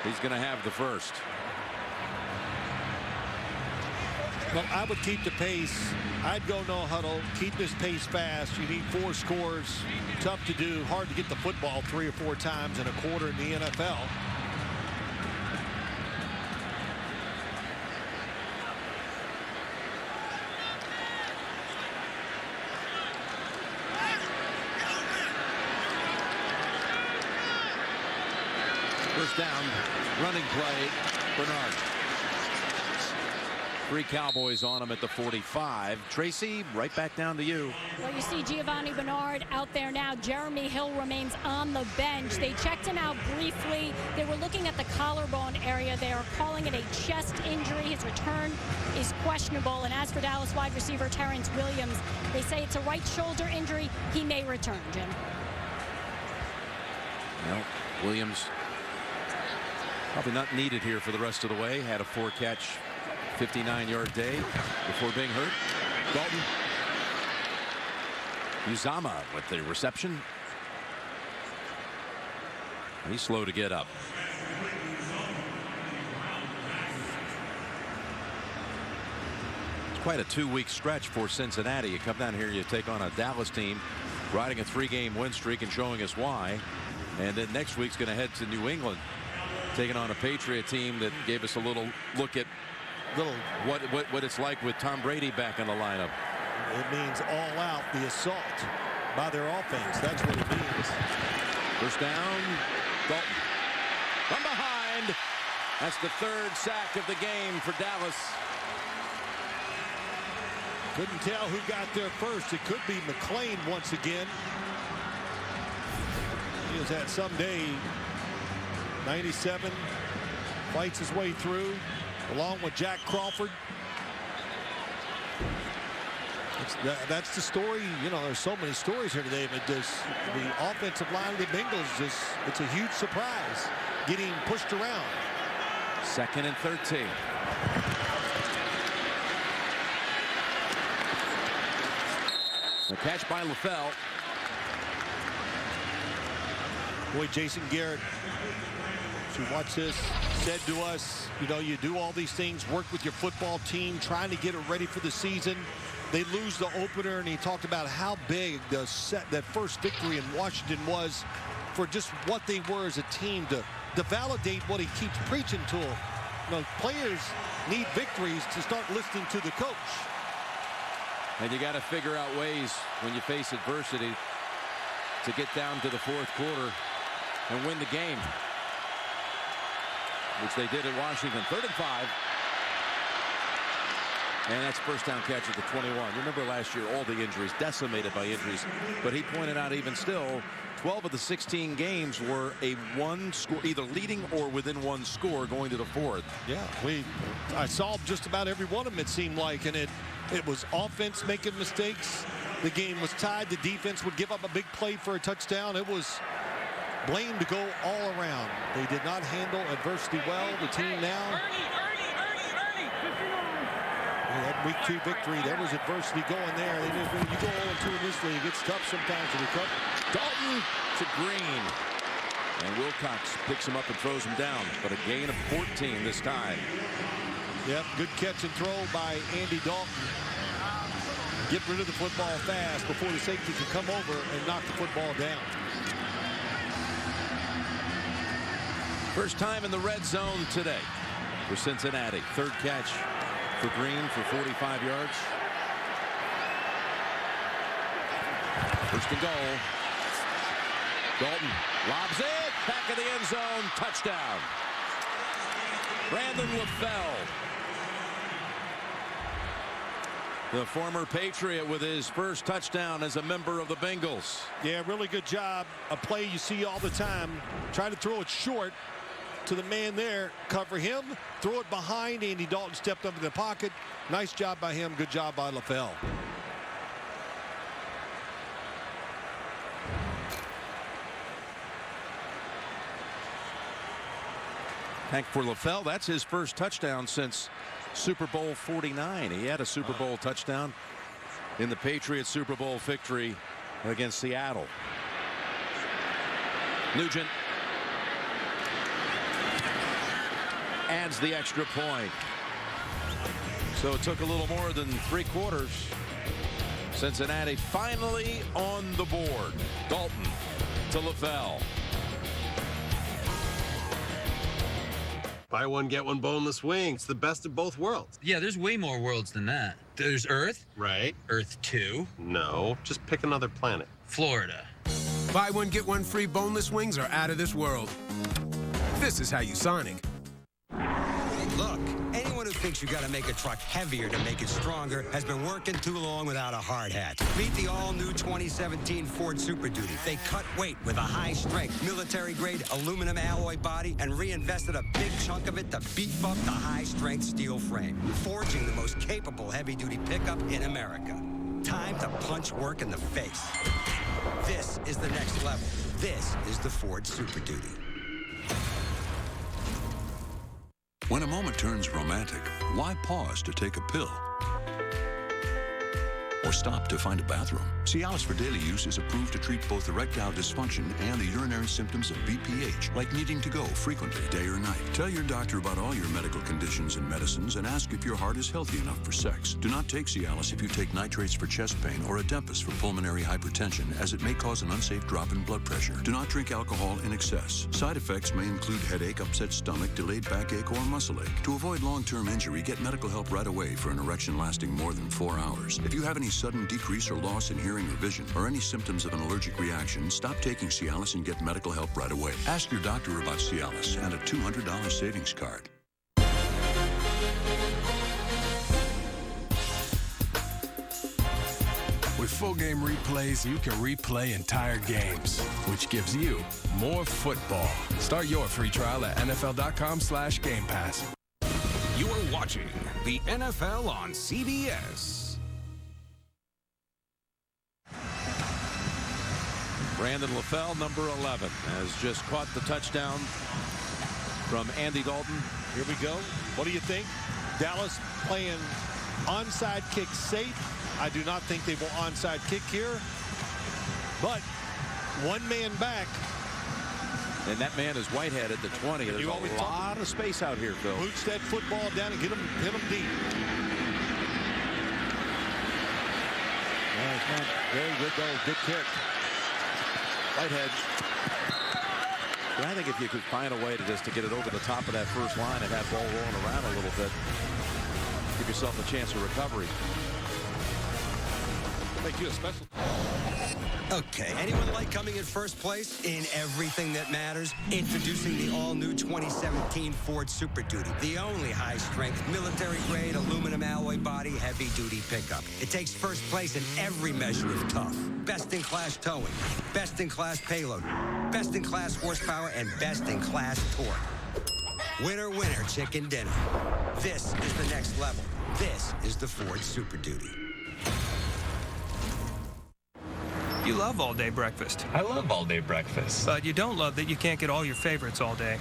He's going to have the first. Well, I would keep the pace. I'd go no huddle. Keep this pace fast. You need 4 scores. Tough to do. Hard to get the football 3 or 4 times in a quarter in the NFL. First down, running play, Bernard. 3 Cowboys on him at the 45. Tracy, right back down to you. Well, you see Giovani Bernard out there now. Jeremy Hill remains on the bench. They checked him out briefly. They were looking at the collarbone area. They are calling it a chest injury. His return is questionable. And as for Dallas wide receiver Terrance Williams, they say it's a right shoulder injury. He may return, Jim. Well, Williams probably not needed here for the rest of the way. Had a 4-catch, 59-yard day before being hurt. Dalton. Uzama with the reception. He's slow to get up. It's quite a 2-week stretch for Cincinnati. You come down here, you take on a Dallas team riding a 3-game win streak and showing us why. And then next week's going to head to New England, taking on a Patriot team that gave us a little look at what it's like with Tom Brady back in the lineup. It means all out, the assault by their offense. That's what it means. First down, Dalton from behind. That's the 3rd sack of the game for Dallas. Couldn't tell who got there first. It could be McClain once again. He has had some day. 97 fights his way through along with Jack Crawford. That's the story. You know, there's so many stories here today, but the offensive line of the Bengals, it's a huge surprise getting pushed around. 2nd and 13. The catch by LaFell. Boy, Jason Garrett, as you watch this, said to us, you know, you do all these things, work with your football team, trying to get it ready for the season. They lose the opener, and he talked about how big that first victory in Washington was for just what they were as a team to validate what he keeps preaching to them. You know, players need victories to start listening to the coach. And you got to figure out ways when you face adversity to get down to the fourth quarter and win the game, which they did at Washington. 3rd and 5. And that's first down catch at the 21. Remember last year, all the injuries, decimated by injuries. But he pointed out even still, 12 of the 16 games were a one score, either leading or within one score going to the fourth. Yeah, I saw just about every one of them, it seemed like, and it was offense making mistakes. The game was tied. The defense would give up a big play for a touchdown. It was blame to go all around. They did not handle adversity well. The team now. That week 2 victory, there was adversity going there. They knew when you go 0-2 in this league, it's tough sometimes to recover. Dalton to Green. And Wilcox picks him up and throws him down, but a gain of 14 this time. Yep, good catch and throw by Andy Dalton. Get rid of the football fast before the safety can come over and knock the football down. First time in the red zone today for Cincinnati. 3rd catch for Green for 45 yards. First and goal. Dalton lobs it. Back of the end zone. Touchdown. Brandon LaFell. The former Patriot with his first touchdown as a member of the Bengals. Yeah, really good job. A play you see all the time. Try to throw it short to the man there. Cover him. Throw it behind. Andy Dalton stepped up in the pocket. Nice job by him. Good job by LaFell. Hank, for LaFell, that's his first touchdown since Super Bowl 49. He had a Super Bowl touchdown in the Patriots Super Bowl victory against Seattle. Nugent adds the extra point. So it took a little more than 3 quarters. Cincinnati finally on the board. Dalton to LaFell. Buy one, get one boneless wing. It's the best of both worlds. Yeah, there's way more worlds than that. There's Earth. Right. Earth 2. No, just pick another planet. Florida. Buy one, get one free boneless wings are out of this world. This is how you Sonic. Look, anyone who thinks you gotta make a truck heavier to make it stronger has been working too long without a hard hat. Meet the all-new 2017 Ford Super Duty. They cut weight with a high-strength, military-grade aluminum alloy body and reinvested a big chunk of it to beef up the high-strength steel frame, forging the most capable heavy-duty pickup in America. Time to punch work in the face. This is the next level. This is the Ford Super Duty. When a moment turns romantic, why pause to take a pill? Or stop to find a bathroom? Cialis for daily use is approved to treat both erectile dysfunction and the urinary symptoms of BPH, like needing to go frequently, day or night. Tell your doctor about all your medical conditions and medicines and ask if your heart is healthy enough for sex. Do not take Cialis if you take nitrates for chest pain or Adempus for pulmonary hypertension, as it may cause an unsafe drop in blood pressure. Do not drink alcohol in excess. Side effects may include headache, upset stomach, delayed backache, or muscle ache. To avoid long-term injury, get medical help right away for an erection lasting more than 4 hours. If you have any sudden decrease or loss in hearing or vision, or any symptoms of an allergic reaction, stop taking Cialis and get medical help right away. Ask your doctor about Cialis and a $200 savings card. With full game replays, you can replay entire games, which gives you more football. Start your free trial at NFL.com/Game Pass. You are watching the NFL on CBS. Brandon LaFell, number 11, has just caught the touchdown from Andy Dalton. Here we go. What do you think? Dallas playing onside kick safe. I do not think they will onside kick here. But one man back. And that man is Whitehead at the 20. There's a lot of space out here, Phil. Boots that football down and hit him deep. Yeah, it's not very good, though. Good kick. Whitehead. But I think if you could find a way to just to get it over the top of that first line and have ball rolling around a little bit, give yourself a chance of recovery. Make you a special. Okay, anyone like coming in first place in everything that matters? Introducing the all-new 2017 Ford Super Duty, the only high-strength, military-grade, aluminum alloy body, heavy-duty pickup. It takes first place in every measure of tough. Best-in-class towing, best-in-class payload, best-in-class horsepower, and best-in-class torque. Winner, winner, chicken dinner. This is the next level. This is the Ford Super Duty. You love all-day breakfast. I love all-day breakfast. But you don't love that you can't get all your favorites all day.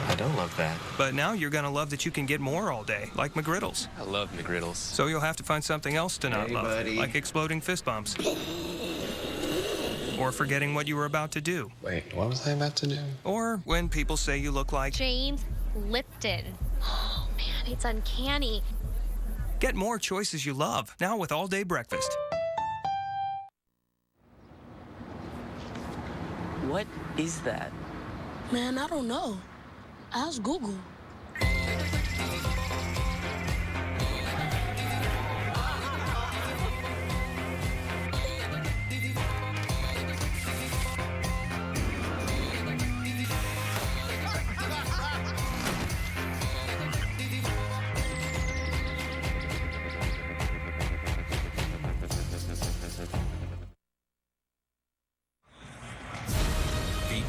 I don't love that. But now you're going to love that you can get more all day, like McGriddles. I love McGriddles. So you'll have to find something else to not love, buddy. like exploding fist bumps. Or forgetting what you were about to do. Wait, what was I about to do? Or when people say you look like James Lipton. Oh, man, it's uncanny. Get more choices you love, now with all-day breakfast. What is that? Man, I don't know. Ask Google.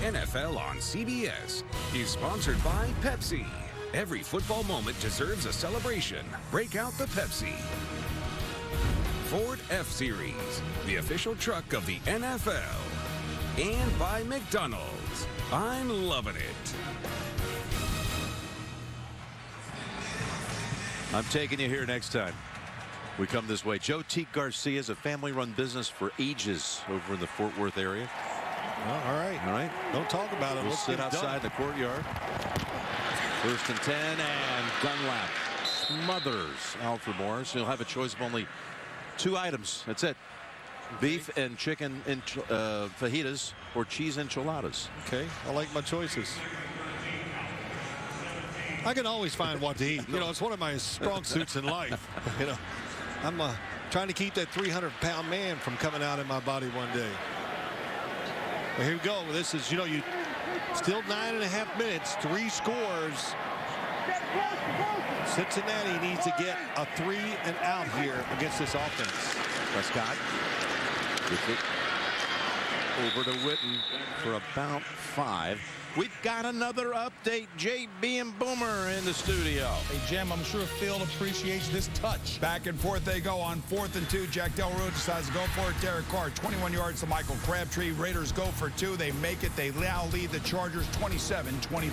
NFL on CBS is sponsored by Pepsi. Every football moment deserves a celebration. Break out the Pepsi. Ford F-Series, the official truck of the NFL. And by McDonald's. I'm loving it. I'm taking you here next time. We come this way. Joe Teague Garcia is a family-run business for ages over in the Fort Worth area. Well, all right. All right. Don't talk about it. We'll Let's sit get it outside done. the courtyard. 1st and 10, and Dunlap smothers Alfred Morris. He'll have a choice of only 2 items. That's it. Beef and chicken fajitas or cheese enchiladas. Okay, I like my choices. I can always find what to eat. You know, it's one of my strong suits in life. You know, I'm trying to keep that 300-pound man from coming out in my body one day. Well, here we go. This is, you know, you still 9.5 minutes, 3 scores. Cincinnati needs to get a 3 and out here against this offense. Prescott gets it over to Witten for about 5. We've got another update. JB and Boomer in the studio. Hey, Jim, I'm sure Phil appreciates this touch. Back and forth they go on 4th and 2. Jack Del Rio decides to go for it. Derek Carr, 21 yards to Michael Crabtree. Raiders go for 2. They make it. They now lead the Chargers 27-24.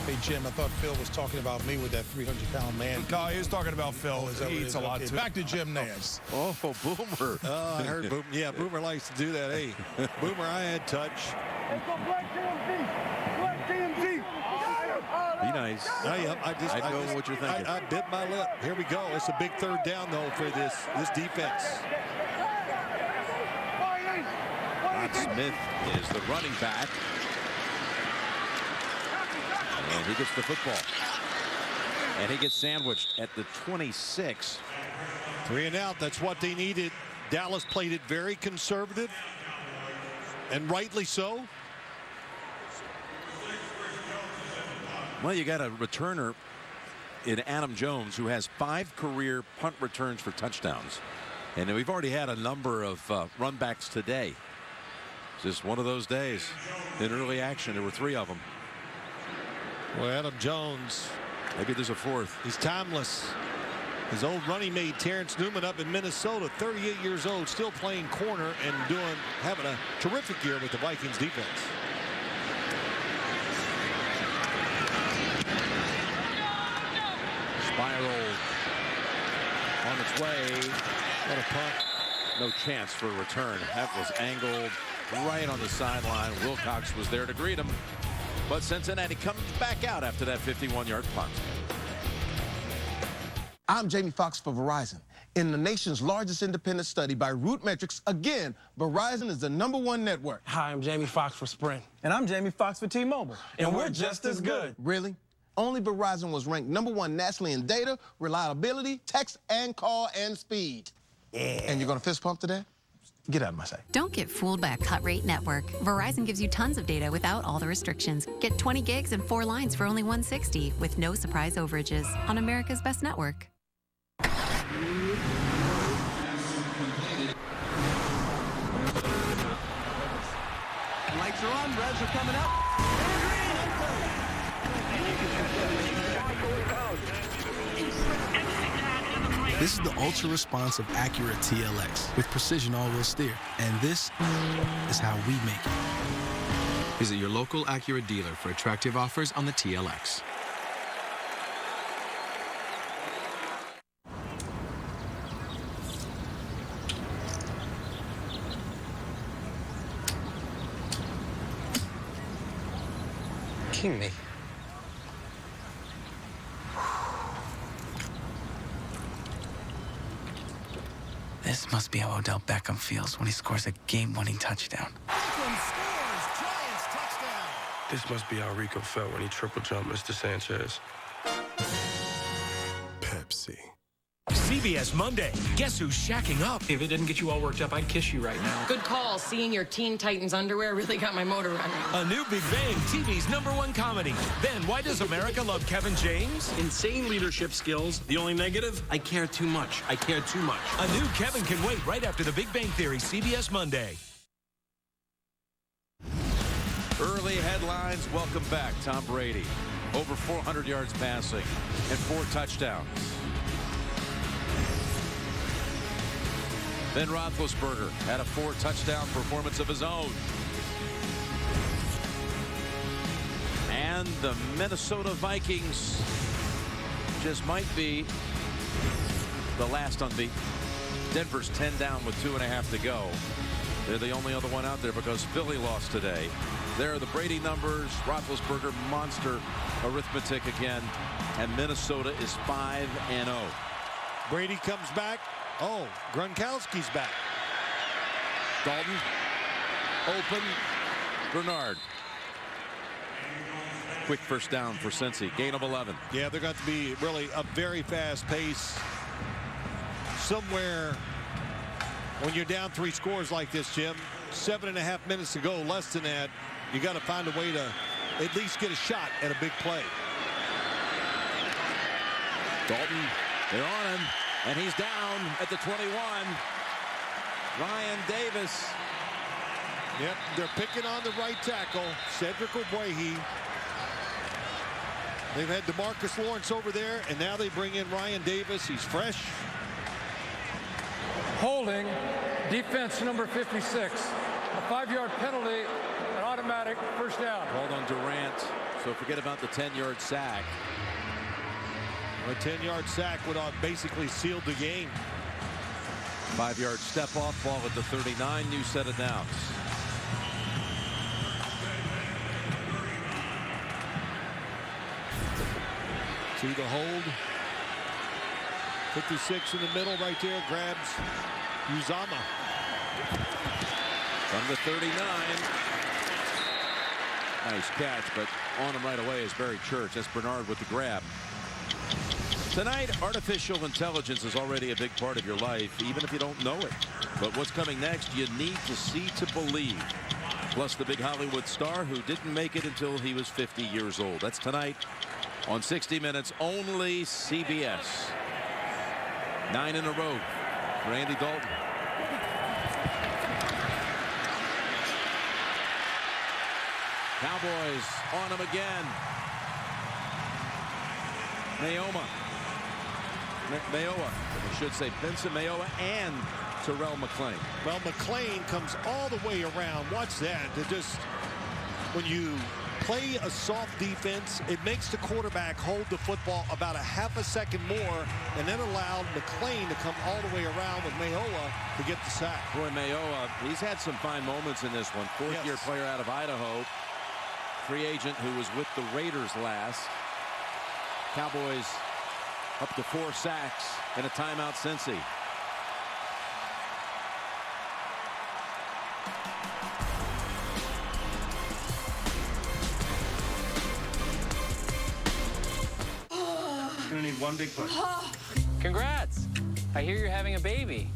Hey, Jim, I thought Phil was talking about me with that 300-pound man. No, he was talking about Phil. He eats a lot, too. Back to Jim Nance. Oh, Boomer. I heard Boomer. Yeah, Boomer likes to do that. Hey, Boomer, I had touch. Be nice. I know what you're thinking. I bit my lip. Here we go. It's a big 3rd down, though, for this defense. Rod Smith is the running back. And he gets the football. And he gets sandwiched at the 26. 3 and out. That's what they needed. Dallas played it very conservative, and rightly so. Well, you got a returner in Adam Jones who has 5 career punt returns for touchdowns. And we've already had a number of runbacks today. Just one of those days. In early action, there were 3 of them. Well, Adam Jones. Maybe there's a 4th. He's timeless. His old running mate, Terrance Nugent, up in Minnesota, 38 years old, still playing corner and having a terrific year with the Vikings defense. Spiral on its way. What a punt. No chance for a return. That was angled right on the sideline. Wilcox was there to greet him. But Cincinnati comes back out after that 51-yard punt. I'm Jamie Foxx for Verizon. In the nation's largest independent study by Root Metrics, again, Verizon is the #1 network. Hi, I'm Jamie Foxx for Sprint. And I'm Jamie Foxx for T-Mobile. And we're just as good. Really? Only Verizon was ranked #1 nationally in data, reliability, text and call, and speed. And you're going to fist pump today? Get out of my sight. Don't get fooled by a cut rate network. Verizon gives you tons of data without all the restrictions. Get 20 gigs and 4 lines for only $160 with no surprise overages on America's best network. Lights are on, Revs are coming up. This is the ultra-responsive, accurate TLX with precision all-wheel steer. And this is how we make it. Visit your local Acura dealer for attractive offers on the TLX. King me. This must be how Odell Beckham feels when he scores a game-winning touchdown. This must be how Rico felt when he triple jumped Mr. Sanchez. Pepsi. CBS Monday. Guess who's shacking up? If it didn't get you all worked up, I'd kiss you right now. Good call. Seeing your Teen Titans underwear really got my motor running. A new Big Bang, TV's #1 comedy. Ben, why does America love Kevin James? Insane leadership skills. The only negative? I care too much. I care too much. A new Kevin Can Wait right after The Big Bang Theory, CBS Monday. Early headlines. Welcome back. Tom Brady. Over 400 yards passing and 4 touchdowns. Ben Roethlisberger had a 4-touchdown performance of his own. And the Minnesota Vikings just might be the last unbeaten. Denver's 10 down with 2.5 to go. They're the only other one out there because Philly lost today. There are the Brady numbers. Roethlisberger monster arithmetic again. And Minnesota is 5-0. Brady comes back. Oh, Gronkowski's back. Dalton. Open. Bernard. Quick first down for Cincy. Gain of 11. Yeah, they're going to be really a very fast pace. Somewhere when you're down 3 scores like this, Jim, 7.5 minutes to go, less than that, you got to find a way to at least get a shot at a big play. Dalton, they're on him, and he's down at the 21. Ryan Davis. Yep, they're picking on the right tackle, Cedric Ogbuehi. They've had DeMarcus Lawrence over there, and now they bring in Ryan Davis. He's fresh. Holding, defense number 56. A 5-yard penalty, an automatic first down. Called on Durant, so forget about the 10-yard sack. A 10-yard sack would have basically sealed the game. 5-yard step off, ball at the 39, new set of downs. See the hold. 56 in the middle right there, grabs Uzama. From the 39. Nice catch, but on him right away is Barry Church. That's Bernard with the grab. Tonight, artificial intelligence is already a big part of your life, even if you don't know it. But what's coming next, you need to see to believe. Plus the big Hollywood star who didn't make it until he was 50 years old. That's tonight on 60 Minutes, only CBS. 9 in a row for Andy Dalton. Cowboys on him again. Mayowa, I should say Benson Mayowa and Terrell McClain. Well, McClain comes all the way around. Watch that. They're just, when you play a soft defense, it makes the quarterback hold the football about a half a second more, and then allowed McClain to come all the way around with Mayowa to get the sack. Boy, Mayowa, he's had some fine moments in this one. Fourth-year player out of Idaho. Free agent who was with the Raiders last. Cowboys up to 4 sacks and a timeout Cincy. Gonna need one big push. Congrats! I hear you're having a baby.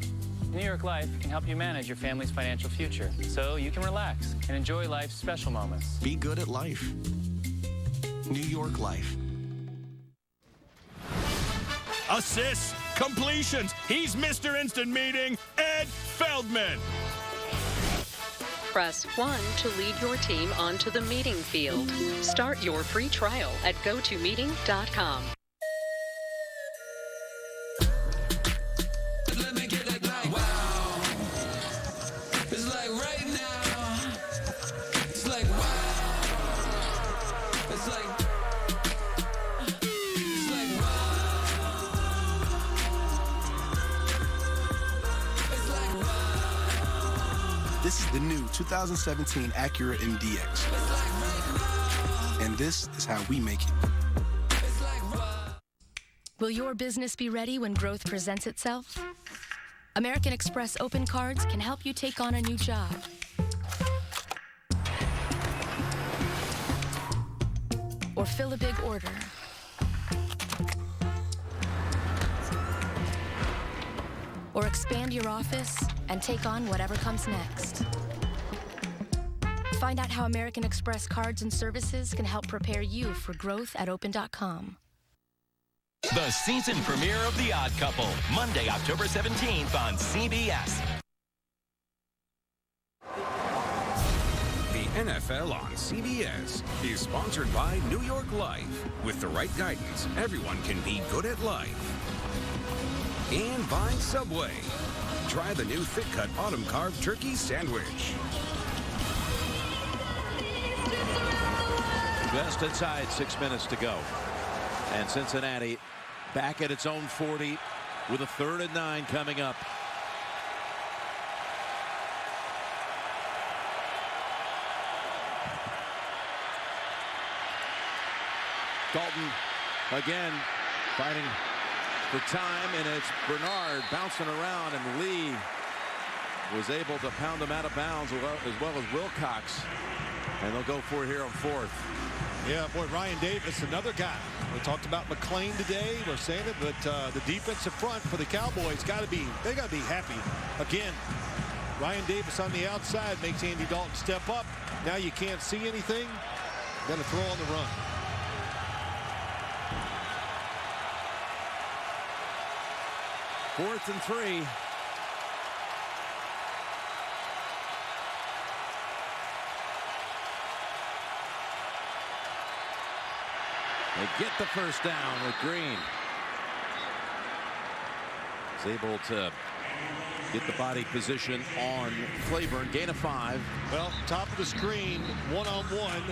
New York Life can help you manage your family's financial future so you can relax and enjoy life's special moments. Be good at life. New York Life. Assists, completions. He's Mr. Instant Meeting, Ed Feldman. Press 1 to lead your team onto the meeting field. Start your free trial at gotomeeting.com. Let me get it like wow. It's like right now. It's like wow. It's like This is the new 2017 Acura MDX. And this is how we make it. Will your business be ready when growth presents itself? American Express Open Cards can help you take on a new job. Or fill a big order. Or expand your office and take on whatever comes next. Find out how American Express cards and services can help prepare you for growth at open.com. The season premiere of The Odd Couple, Monday, October 17th on CBS. The NFL on CBS is sponsored by New York Life. With the right guidance, everyone can be good at life. And by Subway. Try the new Thick Cut Autumn Carb Turkey Sandwich. Just inside 6 minutes to go. And Cincinnati back at its own 40 with a 3rd and 9 coming up. Dalton again fighting for time, and it's Bernard bouncing around, and Lee was able to pound him out of bounds as well as Wilcox, and they'll go for it here on 4th. Yeah, boy, Ryan Davis, another guy. We talked about McClain today. We're saying it, but the defensive front for the Cowboys they got to be happy. Again, Ryan Davis on the outside makes Andy Dalton step up. Now you can't see anything. Got to throw on the run. Fourth and 3. They get the first down with Green. He's able to get the body position on Claiborne. Gain of 5. Well, top of the screen, one-on-one.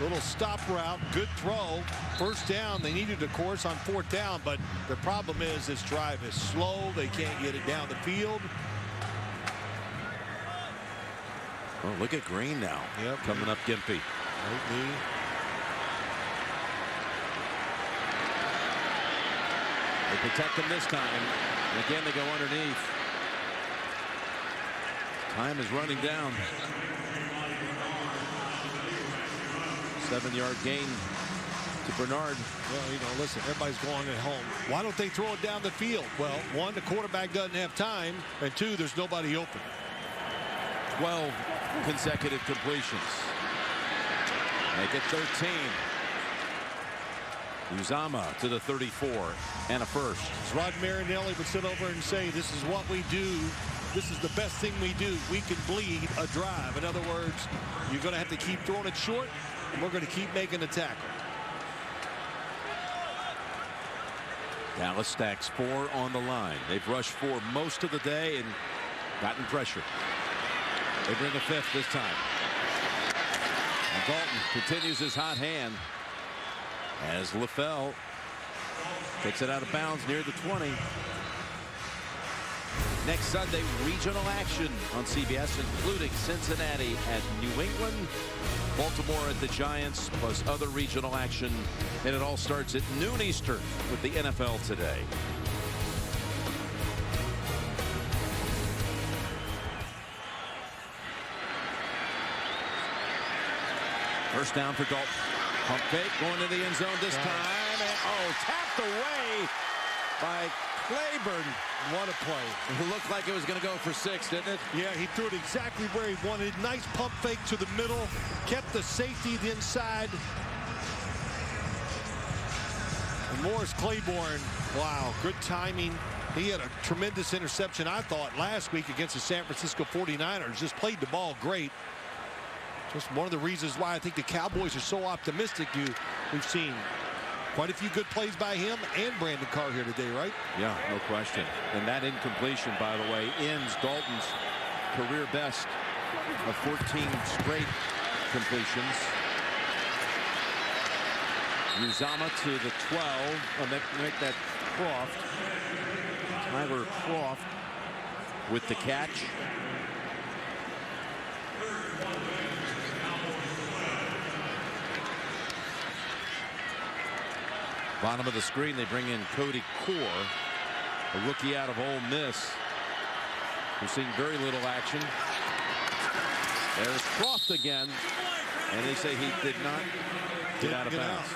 Little stop route, good throw. First down. They needed a course on 4th down, but the problem is this drive is slow. They can't get it down the field. Oh, look at Green now. Yep. Coming up Gimpy. Right knee. They protect him this time. And again, they go underneath. Time is running down. 7-yard gain to Bernard. Well, listen, everybody's going at home. Why don't they throw it down the field? Well, 1, the quarterback doesn't have time, and 2, there's nobody open. 12 consecutive completions. Make it 13. Uzama to the 34 and a first. As Rod Marinelli would sit over and say, this is what we do. This is the best thing we do. We can bleed a drive. In other words, you're going to have to keep throwing it short, and we're going to keep making the tackle. Dallas stacks 4 on the line. They've rushed 4 most of the day and gotten pressure. They bring a 5th this time. And Dalton continues his hot hand as LaFell takes it out of bounds near the 20. Next Sunday, regional action on CBS, including Cincinnati at New England, Baltimore at the Giants, plus other regional action. And it all starts at noon Eastern with the NFL Today. First down for Dalton. Pump fake going to the end zone this time. And, tapped away by Clayburn. What a play. It looked like it was going to go for 6, didn't it? Yeah, he threw it exactly where he wanted. Nice pump fake to the middle. Kept the safety inside. And Morris Claiborne, wow, good timing. He had a tremendous interception, I thought, last week against the San Francisco 49ers. Just played the ball great. Just one of the reasons why I think the Cowboys are so optimistic. We've seen quite a few good plays by him and Brandon Carr here today, right? Yeah, no question. And that incompletion, by the way, ends Dalton's career best of 14 straight completions. Uzama to the 12. Make that Croft. Tyler Croft with the catch. Bottom of the screen, they bring in Cody Core, a rookie out of Ole Miss. We're seeing very little action. There's Croft again, and they say he did not get out of bounds.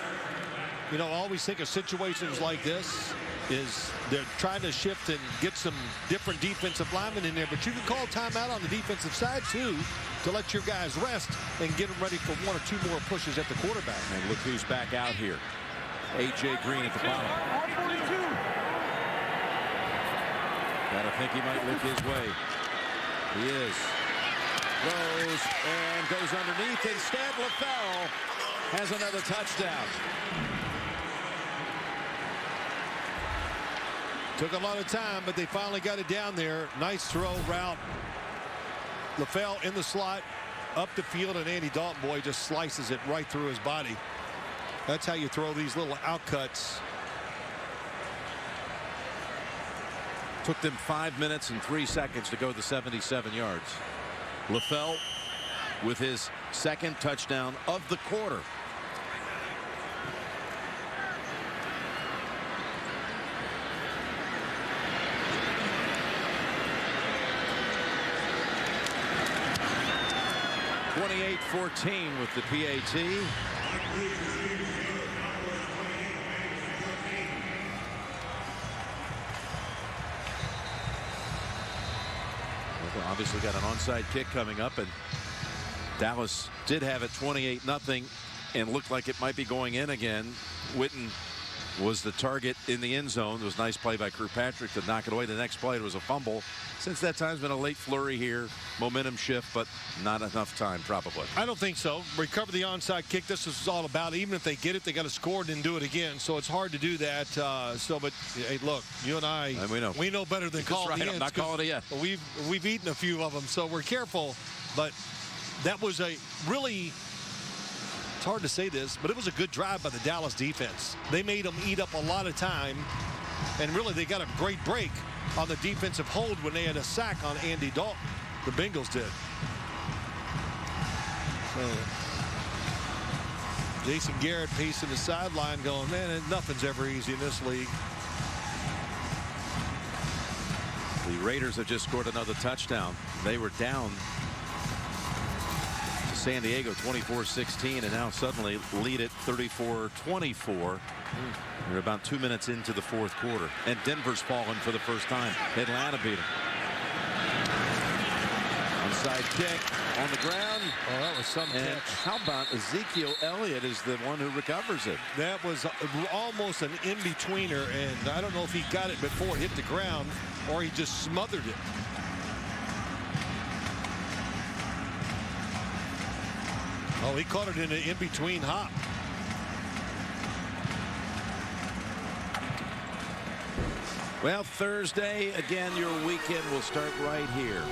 You know, I always think of situations like this is they're trying to shift and get some different defensive linemen in there, but you can call timeout on the defensive side too to let your guys rest and get them ready for 1 or 2 more pushes at the quarterback. And look who's back out here. A.J. Green at the bottom. Gotta think he might look his way. He is. Throws and goes underneath. Instead, LaFell has another touchdown. Took a lot of time, but they finally got it down there. Nice throw route. LaFell in the slot, up the field, and Andy Dalton, boy, just slices it right through his body. That's how you throw these little outcuts. Took them 5 minutes and 3 seconds to go the 77 yards. LaFell with his second touchdown of the quarter. .28-14 with the PAT. Obviously got an onside kick coming up, and Dallas did have it 28-0 and looked like it might be going in again. Witten was the target in the end zone. It was a nice play by Kirkpatrick to knock it away. The next play, it was a fumble. Since that time, it's been a late flurry here. Momentum shift, but not enough time, probably. I don't think so. Recover the onside kick. This is all about. Even if they get it, they got to score it and do it again. So it's hard to do that. But hey, look, you and I we know better than call the ends. I'm not calling it yet. We've eaten a few of them, so we're careful. But that was a really. It's hard to say this, but it was a good drive by the Dallas defense. They made them eat up a lot of time, and really they got a great break on the defensive hold when they had a sack on Andy Dalton. The Bengals did. So Jason Garrett pacing the sideline going, man, nothing's ever easy in this league. The Raiders have just scored another touchdown. They were down San Diego 24-16 and now suddenly lead it 34-24. We're about 2 minutes into the fourth quarter, and Denver's fallen for the first time. Atlanta beat them. Onside kick on the ground. Oh, that was some catch. How about Ezekiel Elliott is the one who recovers it? That was almost an in-betweener, and I don't know if he got it before it hit the ground or he just smothered it. Oh, he caught it in an in-between hop. Well, Thursday, again, your weekend will start right here.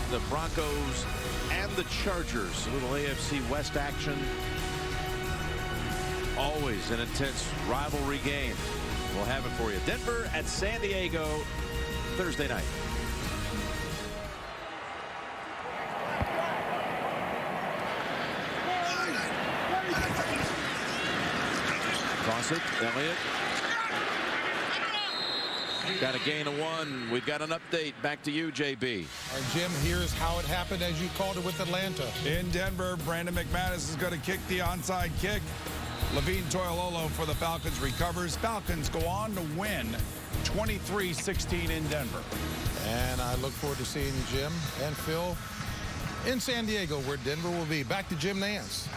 The Broncos and the Chargers. A little AFC West action. Always an intense rivalry game. We'll have it for you. Denver at San Diego Thursday night. Toss it, Elliott. Got a gain of 1. We've got an update. Back to you, JB. All right, Jim, here's how it happened as you called it with Atlanta. In Denver, Brandon McManus is going to kick the onside kick. Levine Toilolo for the Falcons recovers. Falcons go on to win 23-16 in Denver. And I look forward to seeing Jim and Phil in San Diego, where Denver will be. Back to Jim Nance.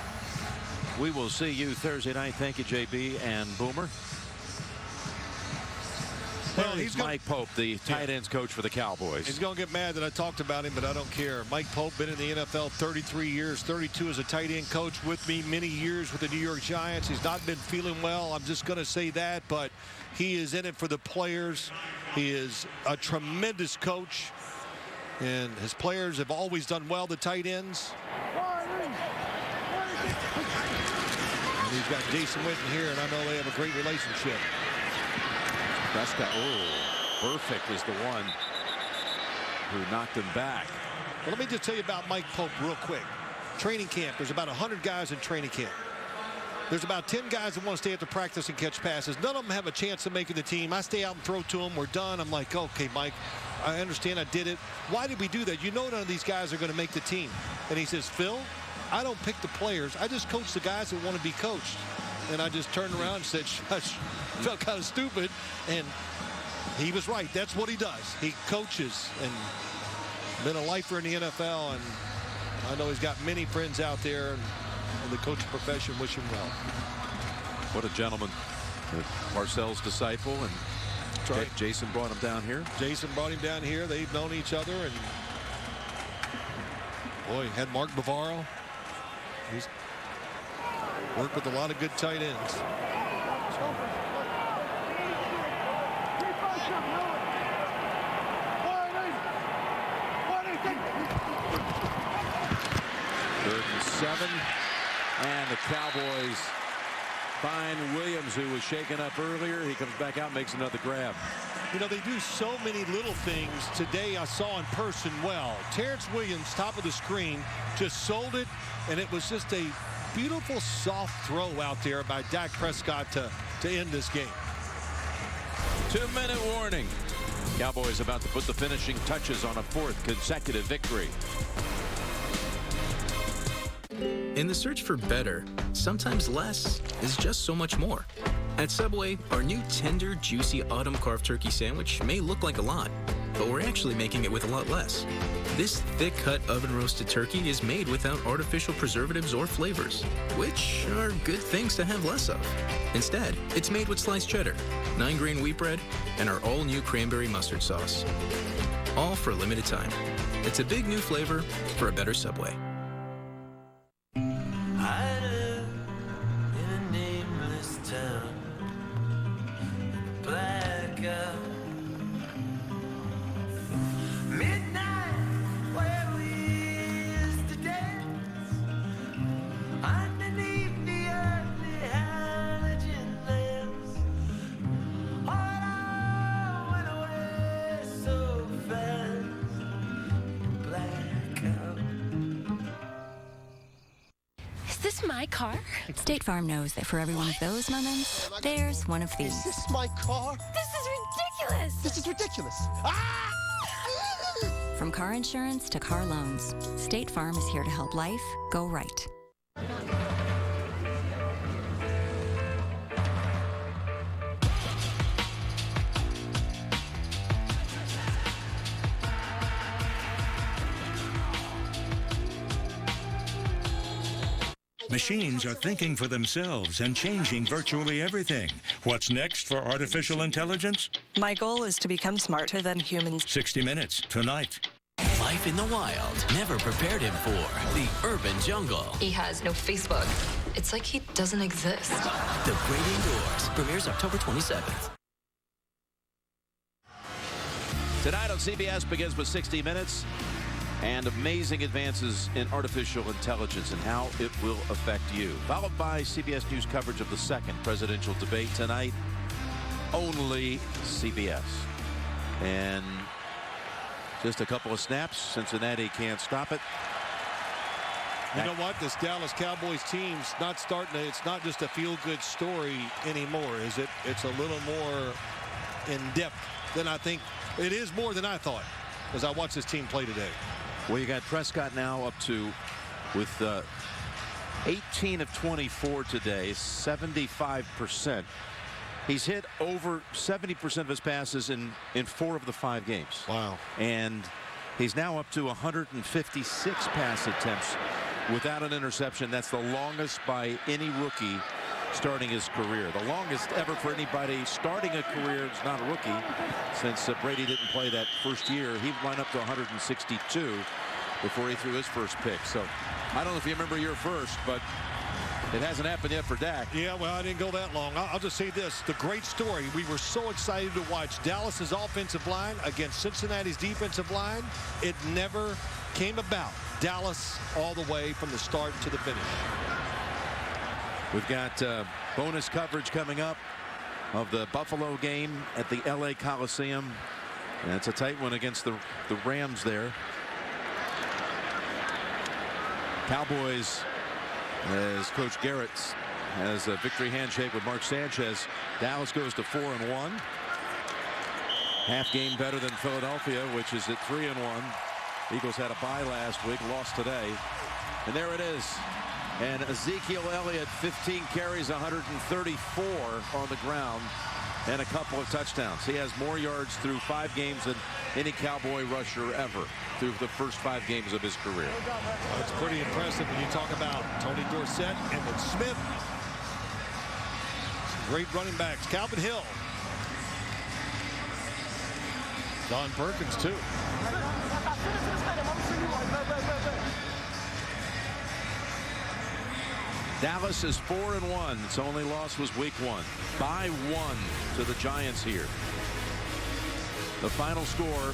We will see you Thursday night. Thank you, JB and Boomer. Well, he's Mike Pope, the tight ends coach for the Cowboys. He's going to get mad that I talked about him, but I don't care. Mike Pope, been in the NFL 33 years, 32 as a tight end coach with me, many years with the New York Giants. He's not been feeling well. I'm just going to say that, but he is in it for the players. He is a tremendous coach, and his players have always done well, the tight ends. And he's got Jason Witten here, and I know they have a great relationship. Prescott, perfect was the one who knocked him back. Well, let me just tell you about Mike Pope real quick. Training camp, there's about 100 guys in training camp. There's about 10 guys that want to stay after practice and catch passes. None of them have a chance of making the team. I stay out and throw to them. We're done. I'm like, okay, Mike, I understand I did it. Why did we do that? You know none of these guys are going to make the team. And he says, Phil, I don't pick the players. I just coach the guys that want to be coached. And I just turned around and said, shush. Felt kind of stupid. And he was right. That's what he does. He coaches and been a lifer in the NFL. And I know he's got many friends out there in the coaching profession. Wish him well. What a gentleman. Marcel's disciple. And that's right. Jason brought him down here. Jason brought him down here. They've known each other. And boy, had Mark Bavaro. He's worked with a lot of good tight ends. So. Third and 7, and the Cowboys find Williams, who was shaken up earlier. He comes back out, makes another grab. You know, they do so many little things. Today I saw in person well. Terrance Williams, top of the screen, just sold it, and it was just a beautiful soft throw out there by Dak Prescott to end this game. 2-minute warning. Cowboys about to put the finishing touches on a 4th consecutive victory. In the search for better, sometimes less is just so much more. At Subway, our new tender, juicy autumn carved turkey sandwich may look like a lot, but we're actually making it with a lot less. This thick-cut oven-roasted turkey is made without artificial preservatives or flavors, which are good things to have less of. Instead, it's made with sliced cheddar, 9-grain wheat bread, and our all-new cranberry mustard sauce. All for a limited time. It's a big new flavor for a better Subway. My car? State Farm knows that for every one of those moments, there's one of these. Is this my car? This is ridiculous! This is ridiculous! Ah! From car insurance to car loans, State Farm is here to help life go right. Machines are thinking for themselves and changing virtually everything. What's next for artificial intelligence? My goal is to become smarter than humans. 60 Minutes, tonight. Life in the wild never prepared him for the urban jungle. He has no Facebook. It's like he doesn't exist. The Great Indoors premieres October 27th. Tonight on CBS begins with 60 Minutes. And amazing advances in artificial intelligence and how it will affect you. Followed by CBS News coverage of the second presidential debate tonight. Only CBS. And just a couple of snaps. Cincinnati can't stop it. You know what? This Dallas Cowboys team's not starting to, it's not just a feel-good story anymore, is it? It's a little more in-depth than I think. It is more than I thought as I watched this team play today. Well, you got Prescott now up to with 18 of 24 today, 75%. He's hit over 70% of his passes in 4 of the 5 games. Wow. And he's now up to 156 pass attempts without an interception. That's the longest by any rookie starting his career. The longest ever for anybody starting a career is not a rookie, since Brady didn't play that first year. He went up to 162 before he threw his first pick. So I don't know if you remember your first, but it hasn't happened yet for Dak. Yeah, well, I didn't go that long. I'll just say this. The great story. We were so excited to watch Dallas's offensive line against Cincinnati's defensive line. It never came about. Dallas all the way from the start to the finish. We've got bonus coverage coming up of the Buffalo game at the LA Coliseum. And it's a tight one against the Rams there. Cowboys, as Coach Garrett has a victory handshake with Mark Sanchez. Dallas goes to 4-1. Half game better than Philadelphia, which is at 3-1. Eagles had a bye last week, lost today. And there it is. And Ezekiel Elliott, 15 carries, 134 on the ground, and a couple of touchdowns. He has more yards through 5 games than any Cowboy rusher ever through the first 5 games of his career. That's pretty impressive when you talk about Tony Dorsett, Emmitt Smith. Some great running backs. Calvin Hill. Don Perkins, too. Dallas is 4-1. Its only loss was week 1. By 1 to the Giants here. The final score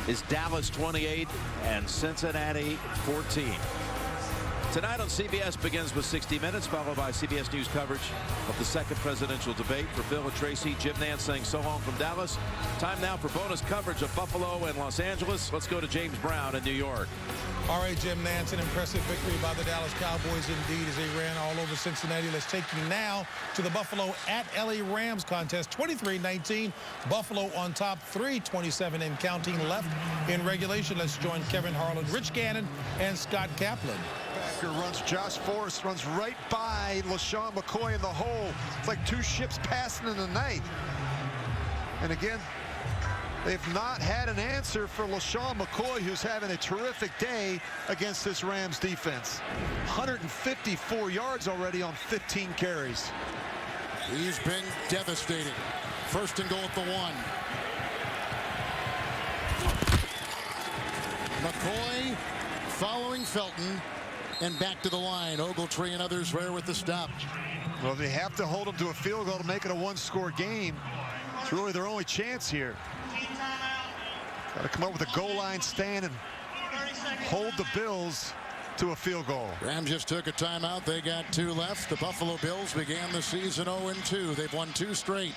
is Dallas 28 and Cincinnati 14. Tonight on CBS begins with 60 Minutes, followed by CBS News coverage of the second presidential debate. For Phil and Tracy, Jim Nantz saying so long from Dallas. Time now for bonus coverage of Buffalo and Los Angeles. Let's go to James Brown in New York. All right, Jim Nantz, an impressive victory by the Dallas Cowboys indeed as they ran all over Cincinnati. Let's take you now to the Buffalo at LA Rams contest. 23-19, Buffalo on top, 3:27 and counting left in regulation. Let's join Kevin Harlan, Rich Gannon, and Scott Kaplan. Runs Josh Forrest, runs right by LaShawn McCoy in the hole. It's like 2 ships passing in the night. And again, they've not had an answer for LaShawn McCoy, who's having a terrific day against this Rams defense. 154 yards already on 15 carries. He's been devastating. First and goal at the 1. McCoy following Felton. And back to the line. Ogletree and others there with the stop. Well, they have to hold them to a field goal to make it a 1-score game. It's really their only chance here. Got to come up with a goal line stand and hold the Bills to a field goal. Rams just took a timeout. They got 2 left. The Buffalo Bills began the season 0-2. They've won 2 straight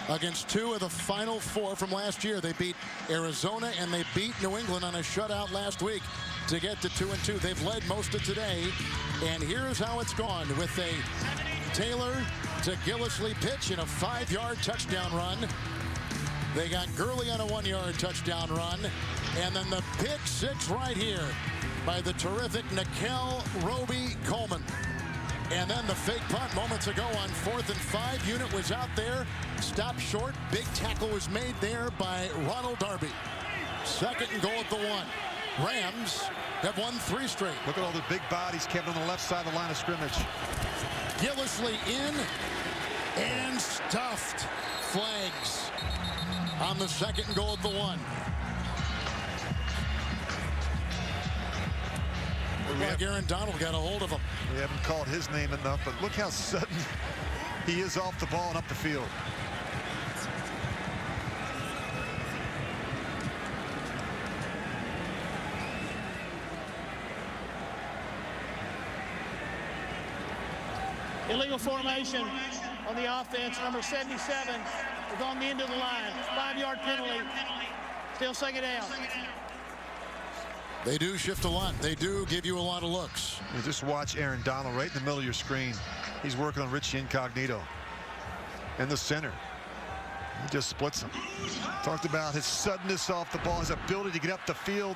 against 2 of the final 4 from last year. They beat Arizona and they beat New England on a shutout last week to get to 2-2. They've led most of today, and here's how it's gone with a Taylor to Gillislee pitch and a 5-yard touchdown run. They got Gurley on a 1-yard touchdown run, and then the pick 6 right here by the terrific Nickel Roby Coleman. And then the fake punt moments ago on 4th and 5. Unit was out there, stopped short. Big tackle was made there by Ronald Darby. Second and goal at the 1. Rams have won 3 straight. Look at all the big bodies, Kevin, on the left side of the line of scrimmage. Gillislee in and stuffed. Flags on the second and goal at the 1. Like Aaron Donald got a hold of him. We haven't called his name enough, but look how sudden he is off the ball and up the field. Illegal formation on the offense. Number 77 is on the end of the line. 5-yard penalty. Still 2nd down. They do shift a lot. They do give you a lot of looks. You just watch Aaron Donald right in the middle of your screen. He's working on Richie Incognito in the center. He just splits him. Talked about his suddenness off the ball, his ability to get up the field.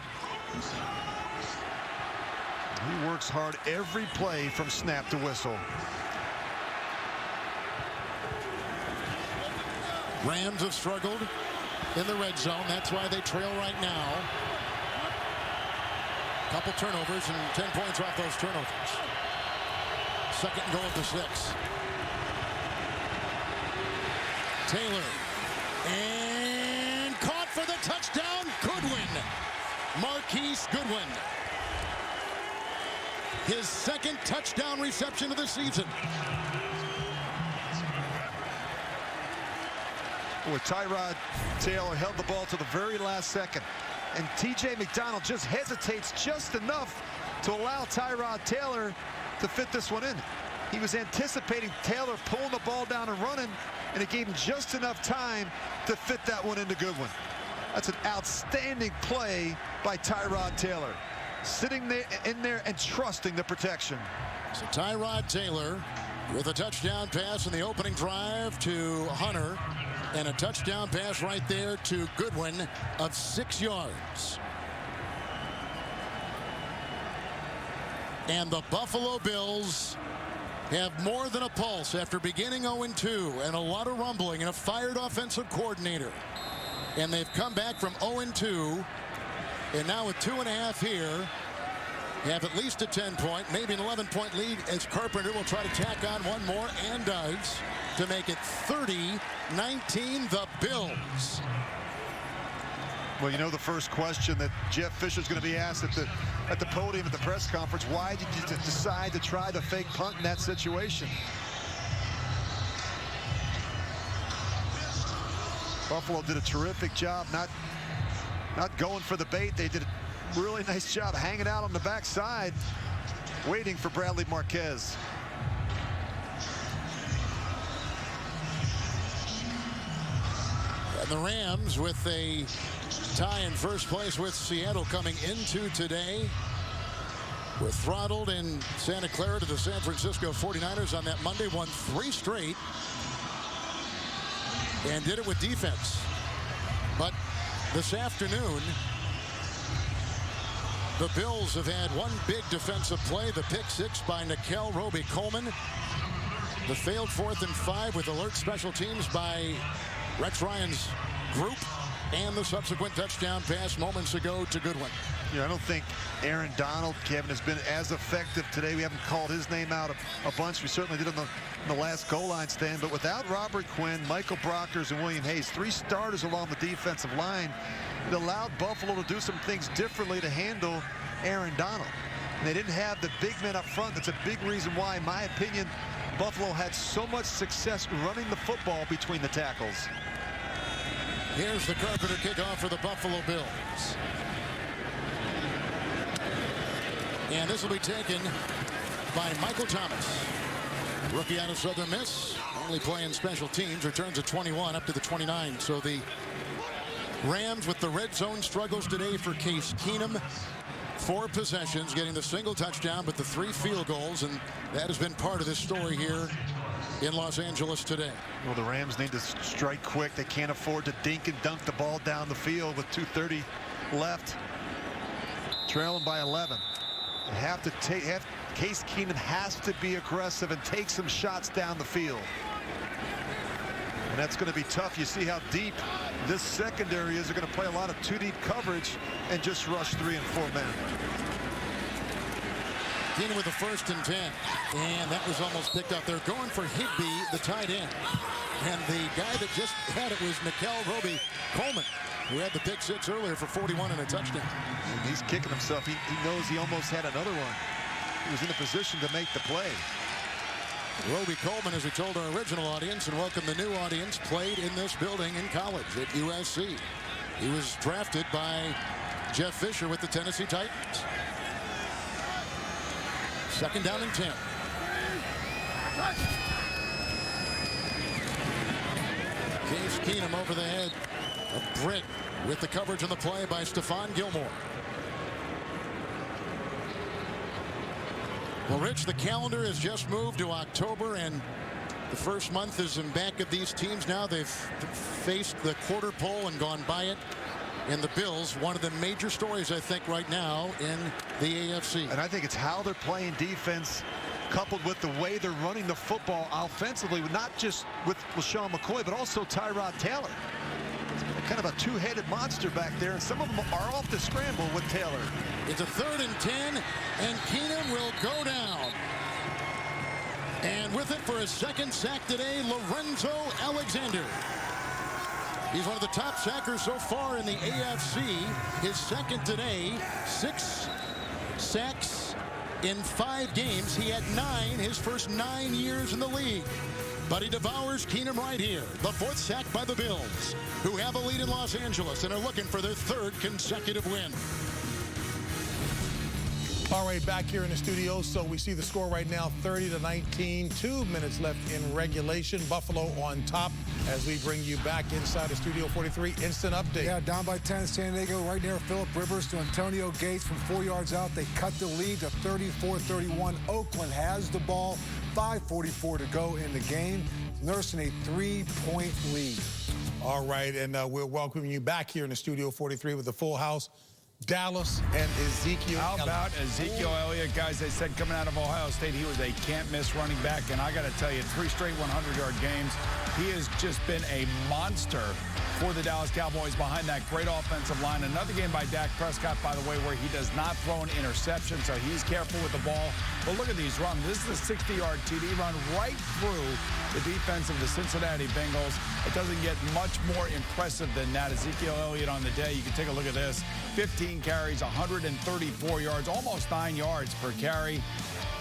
He works hard every play from snap to whistle. Rams have struggled in the red zone. That's why they trail right now. Couple turnovers and 10 points off those turnovers. Second and goal at the 6. Taylor. And caught for the touchdown. Goodwin. Marquise Goodwin. His second touchdown reception of the season. Boy, Tyrod Taylor held the ball to the very last second. And T.J. McDonald just hesitates just enough to allow Tyrod Taylor to fit this one in. He was anticipating Taylor pulling the ball down and running, and it gave him just enough time to fit that one into Goodwin. That's an outstanding play by Tyrod Taylor. Sitting there in there and trusting the protection. So Tyrod Taylor with a touchdown pass in the opening drive to Hunter. And a touchdown pass right there to Goodwin of 6 yards. And the Buffalo Bills have more than a pulse after beginning 0-2 and a lot of rumbling and a fired offensive coordinator. And they've come back from 0-2 and now with 2.5 here have at least a 10-point, maybe an 11-point lead as Carpenter will try to tack on one more and does to make it 30-19 the Bills. Well, you know the first question that Jeff Fisher's going to be asked at the podium at the press conference, why did you decide to try the fake punt in that situation? Buffalo did a terrific job not going for the bait. They did a really nice job hanging out on the backside, waiting for Bradley Marquez. And the Rams with a tie in first place with Seattle coming into today. Were throttled in Santa Clara to the San Francisco 49ers on that Monday, won 3 straight. And did it with defense. But this afternoon, the Bills have had one big defensive play, the pick 6 by Nickel Roby-Coleman. The failed 4th and 5 with alert special teams by Rex Ryan's group, and the subsequent touchdown pass moments ago to Goodwin. Yeah, I don't think Aaron Donald, Kevin, has been as effective today. We haven't called his name out a bunch. We certainly did on the last goal line stand. But without Robert Quinn, Michael Brockers, and William Hayes, 3 starters along the defensive line, it allowed Buffalo to do some things differently to handle Aaron Donald. And they didn't have the big men up front. That's a big reason why, in my opinion, Buffalo had so much success running the football between the tackles. Here's the Carpenter kickoff for the Buffalo Bills. And this will be taken by Michael Thomas. Rookie out of Southern Miss, only playing special teams, returns at 21 up to the 29. So the Rams with the red zone struggles today for Case Keenum. 4 possessions, getting the single touchdown, but the 3 field goals, and that has been part of this story here in Los Angeles today. Well, the Rams need to strike quick. They can't afford to dink and dunk the ball down the field with 2:30 left. Trailing by 11. Case Keenum has to be aggressive and take some shots down the field. And that's going to be tough. You see how deep this secondary is. They're going to play a lot of 2 deep coverage and just rush 3 and 4 men. Keenum with the 1st and 10. And that was almost picked up. They're going for Higbee, the tight end. And the guy that just had it was Nickel Roby-Coleman, who had the pick 6 earlier for 41 and a touchdown. And he's kicking himself. He knows he almost had another one. He was in a position to make the play. Roby-Coleman, as we told our original audience and welcome the new audience, played in this building in college at USC. He was drafted by Jeff Fisher with the Tennessee Titans. 2nd down and 10. Case Keenum over the head of Britt with the coverage on the play by Stephon Gilmore. Well, Rich, the calendar has just moved to October, and the first month is in back of these teams now. They've faced the quarter pole and gone by it. And the Bills, one of the major stories, I think, right now in the AFC. And I think it's how they're playing defense coupled with the way they're running the football offensively, not just with LaShawn McCoy, but also Tyrod Taylor. It's kind of a two-headed monster back there, and some of them are off the scramble with Taylor. It's a 3rd and 10, and Keenum will go down. And with it for his 2nd sack today, Lorenzo Alexander. He's one of the top sackers so far in the AFC. His 2nd today, 6 sacks in 5 games. He had 9 his first 9 years in the league. But he devours Keenum right here. The 4th sack by the Bills, who have a lead in Los Angeles and are looking for their 3rd consecutive win. All right, back here in the studio. So we see the score right now, 30-19. 2 minutes left in regulation. Buffalo on top as we bring you back inside the Studio 43 instant update. Yeah, down by 10 San Diego, right near Phillip Rivers to Antonio Gates from 4 yards out. They cut the lead to 34-31. Oakland has the ball. 5:44 to go in the game, nursing a 3-point lead. All right, and we're welcoming you back here in the Studio 43 with the full house. Dallas and Ezekiel How Elliott. about Ezekiel Elliott? Guys, they said coming out of Ohio State, he was a can't-miss running back. And I got to tell you, 3 straight 100-yard games. He has just been a monster for the Dallas Cowboys behind that great offensive line. Another game by Dak Prescott, by the way, where he does not throw an interception, so he's careful with the ball. But look at these runs. This is a 60-yard TD run right through the defense of the Cincinnati Bengals. It doesn't get much more impressive than that. Ezekiel Elliott on the day. You can take a look at this. 15 carries, 134 yards, almost 9 yards per carry,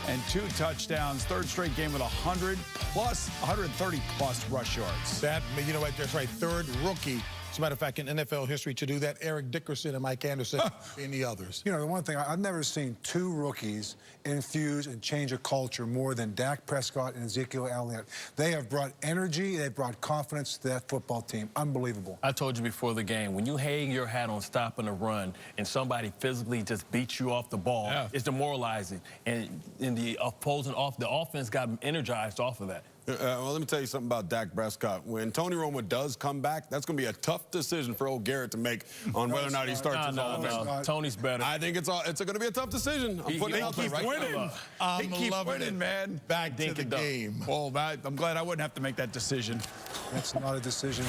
and 2 touchdowns. 3rd straight game with 130-plus rush yards. That, you know what, that's right, 3rd rookie. As a matter of fact, in NFL history to do that, Eric Dickerson and Mike Anderson and the others. You know, the one thing, I've never seen 2 rookies infuse and change a culture more than Dak Prescott and Ezekiel Elliott. They have brought energy, they've brought confidence to that football team. Unbelievable. I told you before the game, when you hang your hat on stopping a run and somebody physically just beats you off the ball, it's demoralizing. And in the opposing the offense got energized off of that. Well, let me tell you something about Dak Prescott. When Tony Romo does come back, that's going to be a tough decision for old Garrett to make on whether or not he starts his offense. Tony's better. I think it's going to be a tough decision. He keeps winning. He keeps winning, man. Back to the game. Well, I'm glad I wouldn't have to make that decision. That's not a decision.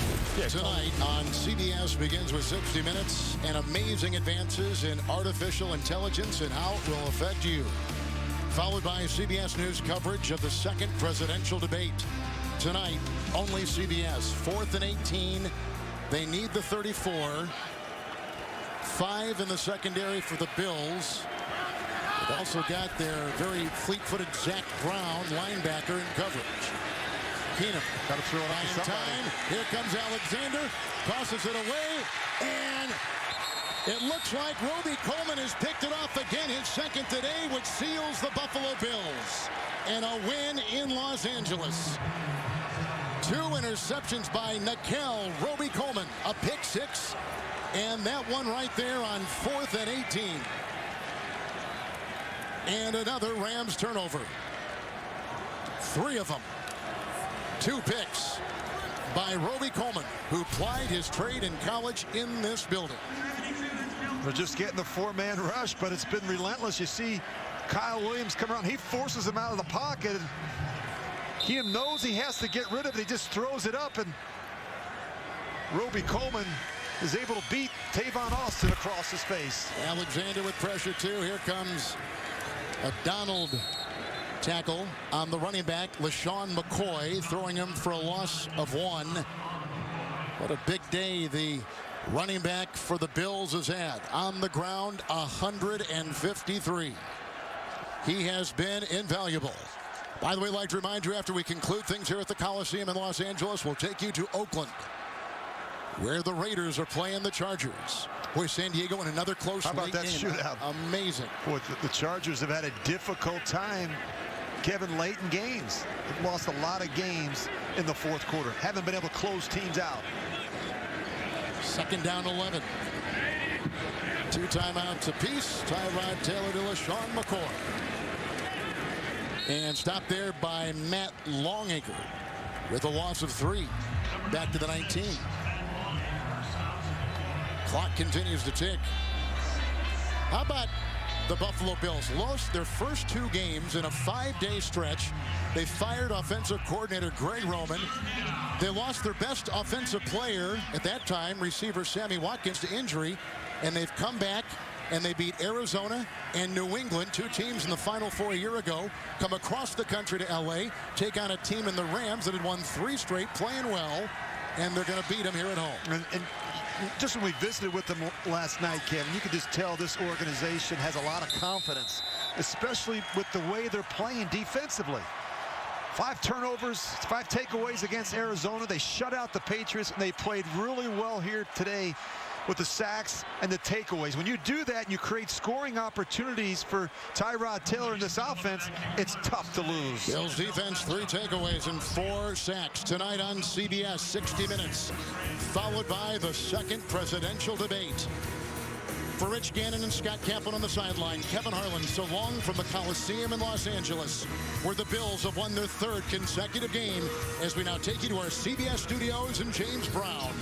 Tonight on CBS begins with 60 Minutes and amazing advances in artificial intelligence and how it will affect you. Followed by CBS News coverage of the 2nd presidential debate. Tonight, only CBS. 4th and 18. They need the 34. 5 in the secondary for the Bills. They've also got their very fleet-footed Zach Brown, linebacker, in coverage. Keenum got to throw it on time. Here comes Alexander. Tosses it away. And it looks like Roby Coleman has picked it off again, his 2nd today, which seals the Buffalo Bills. And a win in Los Angeles. 2 interceptions by Nickel Roby Coleman. A pick 6. And that one right there on 4th and 18. And another Rams turnover. 3 of them. 2 picks by Roby Coleman, who plied his trade in college in this building. They're just getting the 4-man rush, but it's been relentless. You see Kyle Williams come around. He forces him out of the pocket. And he knows he has to get rid of it. He just throws it up, and Roby Coleman is able to beat Tavon Austin across his face. Alexander with pressure, too. Here comes a Donald tackle on the running back, LaShawn McCoy, throwing him for a loss of 1. What a big day the running back for the Bills has had. On the ground, 153. He has been invaluable. By the way, I'd like to remind you, after we conclude things here at the Coliseum in Los Angeles, we'll take you to Oakland, where the Raiders are playing the Chargers. Boy, San Diego in another close How about that game. shootout? Amazing. Boy, the Chargers have had a difficult time, Kevin, late in games. They've lost a lot of games in the 4th quarter. Haven't been able to close teams out. 2nd down 11. 2 timeouts apiece. Tyrod Taylor to LaShawn McCoy. And stopped there by Matt Longacre with a loss of 3. Back to the 19. Clock continues to tick. How about The Buffalo Bills lost their first 2 games in a 5-day stretch. They fired offensive coordinator Greg Roman. They lost their best offensive player at that time, receiver Sammy Watkins, to injury. And they've come back and they beat Arizona and New England, 2 teams in the Final Four a year ago, come across the country to L.A., take on a team in the Rams that had won 3 straight, playing well, and they're going to beat them here at home. And just when we visited with them last night, Kevin, you could just tell this organization has a lot of confidence, especially with the way they're playing defensively. 5 turnovers, 5 takeaways against Arizona. They shut out the Patriots, and they played really well here today with the sacks and the takeaways. When you do that and you create scoring opportunities for Tyrod Taylor in this offense, it's tough to lose. Bills defense, 3 takeaways and 4 sacks tonight on CBS, 60 Minutes, followed by the second presidential debate. For Rich Gannon and Scott Kaplan on the sideline, Kevin Harlan so long from the Coliseum in Los Angeles, where the Bills have won their 3rd consecutive game, as we now take you to our CBS studios in James Brown.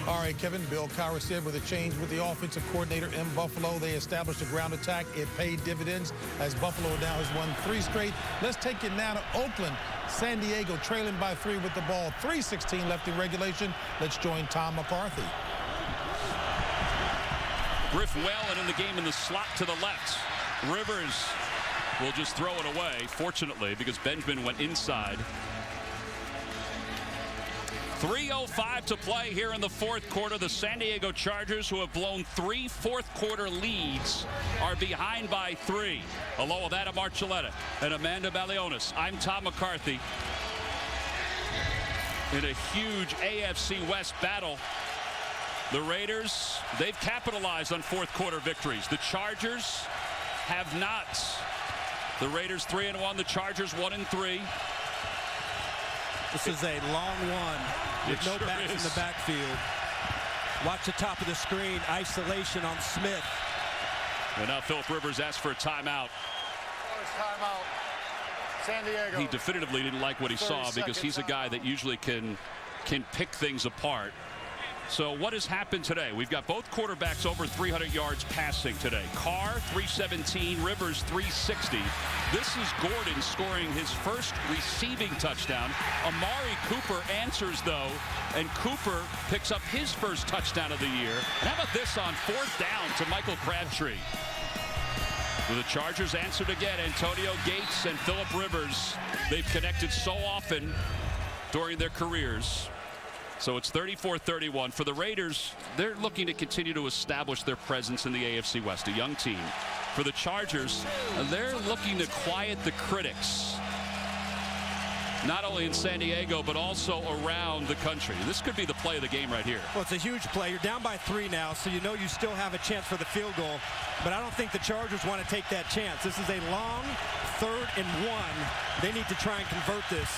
All right, Kevin, Bill Cowher said with a change with the offensive coordinator in Buffalo, they established a ground attack. It paid dividends as Buffalo now has won 3 straight. Let's take it now to Oakland. San Diego trailing by 3 with the ball. 3:16 left in regulation. Let's join Tom McCarthy. Griff Whalen in the game in the slot to the left. Rivers will just throw it away, fortunately, because Benjamin went inside. 3:05 to play here in the 4th quarter. The San Diego Chargers, who have blown 3 fourth-quarter leads, are behind by 3. Along with Adam Archuleta and Amanda Balionis, I'm Tom McCarthy. In a huge AFC West battle, the Raiders, they've capitalized on fourth-quarter victories. The Chargers have not. The Raiders 3-1, the Chargers 1-3. This is a long one with no backs in the backfield. Watch the top of the screen. Isolation on Smith. And now Philip Rivers asked for a timeout. Timeout. San Diego. He definitively didn't like what he saw because he's a guy that usually can pick things apart. So what has happened today? We've got both quarterbacks over 300 yards passing today. Carr, 317, Rivers, 360. This is Gordon scoring his first receiving touchdown. Amari Cooper answers, though, and Cooper picks up his first touchdown of the year. And how about this on 4th down to Michael Crabtree? Well, the Chargers answered again. Antonio Gates and Philip Rivers. They've connected so often during their careers. So it's 34-31. For the Raiders, they're looking to continue to establish their presence in the AFC West, a young team. For the Chargers, they're looking to quiet the critics, not only in San Diego, but also around the country. This could be the play of the game right here. Well, it's a huge play. You're down by 3 now, so you know you still have a chance for the field goal. But I don't think the Chargers want to take that chance. This is a long 3rd and 1. They need to try and convert this.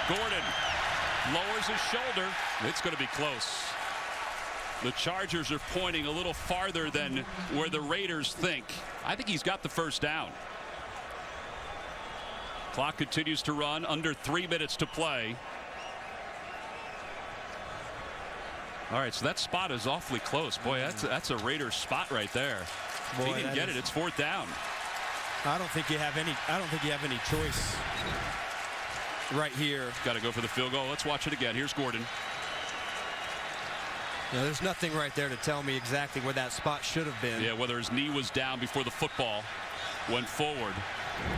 Gordon lowers his shoulder. It's going to be close. The Chargers are pointing a little farther than where the Raiders think. I think he's got the first down. Clock continues to run. Under 3 minutes to play. All right, so that spot is awfully close. Boy, that's a Raiders spot right there. Boy, he didn't get it. It's 4th down. I don't think you have any choice. Right here. Got to go for the field goal. Let's watch it again. Here's Gordon. Yeah, there's nothing right there to tell me exactly where that spot should have been. Yeah, whether his knee was down before the football went forward.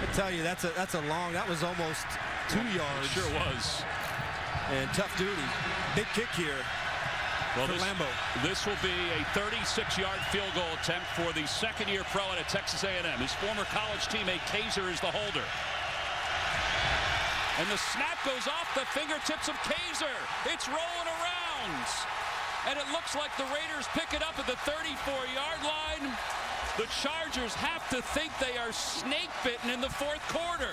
I tell you, that's a long. That was almost 2 yards. It sure was. And tough duty. Big kick here. Well, for Lambeau. This will be a 36-yard field goal attempt for the 2nd-year pro out of Texas A&M. His former college teammate Kaiser is the holder. And the snap goes off the fingertips of Kaiser. It's rolling around. And it looks like the Raiders pick it up at the 34-yard line. The Chargers have to think they are snake-bitten in the 4th quarter.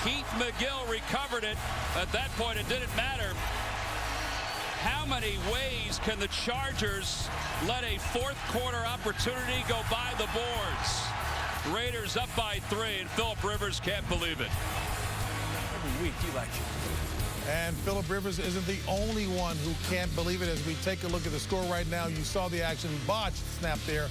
Keith McGill recovered it. At that point, it didn't matter. How many ways can the Chargers let a fourth quarter opportunity go by the boards? Raiders up by 3, and Philip Rivers can't believe it. Every week you like it. And Philip Rivers isn't the only one who can't believe it. As we take a look at the score right now, you saw the action. Botched snap there.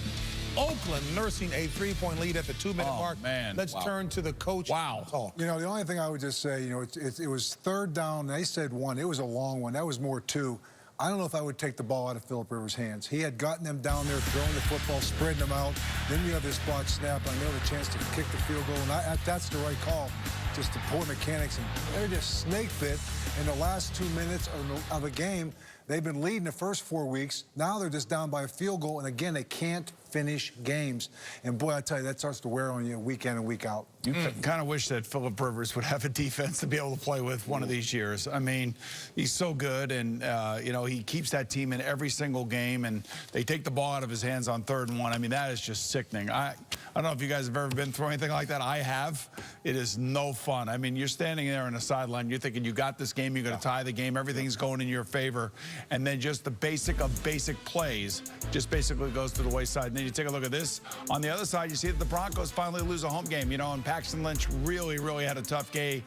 Oakland nursing a 3-point lead at the 2-minute mark. Man. Let's turn to the coach. Talk. You know, the only thing I would just say, you know, it was third down. They said 1. It was a long one. That was more 2. I don't know if I would take the ball out of Philip Rivers' hands. He had gotten them down there, throwing the football, spreading them out. Then you have this botched snap. I know the chance to kick the field goal, and that's the right call. Just the poor mechanics, and they're just snake bit in the last 2 minutes of the game. They've been leading the first 4 weeks. Now they're just down by a field goal, and again, they can't finish games. And boy, I tell you, that starts to wear on you week in and week out. You kind of wish that Philip Rivers would have a defense to be able to play with one of these years. I mean, he's so good, and you know, he keeps that team in every single game, and they take the ball out of his hands on 3rd and 1. I mean, that is just sickening. I don't know if you guys have ever been through anything like that. I have. It is no fun. I mean, you're standing there on the sideline, you're thinking you got this game, you're going to tie the game, everything's going in your favor, and then just the basic of basic plays just basically goes to the wayside. And then you take a look at this. On the other side, you see that the Broncos finally lose a home game, you know, and Paxton Lynch really had a tough game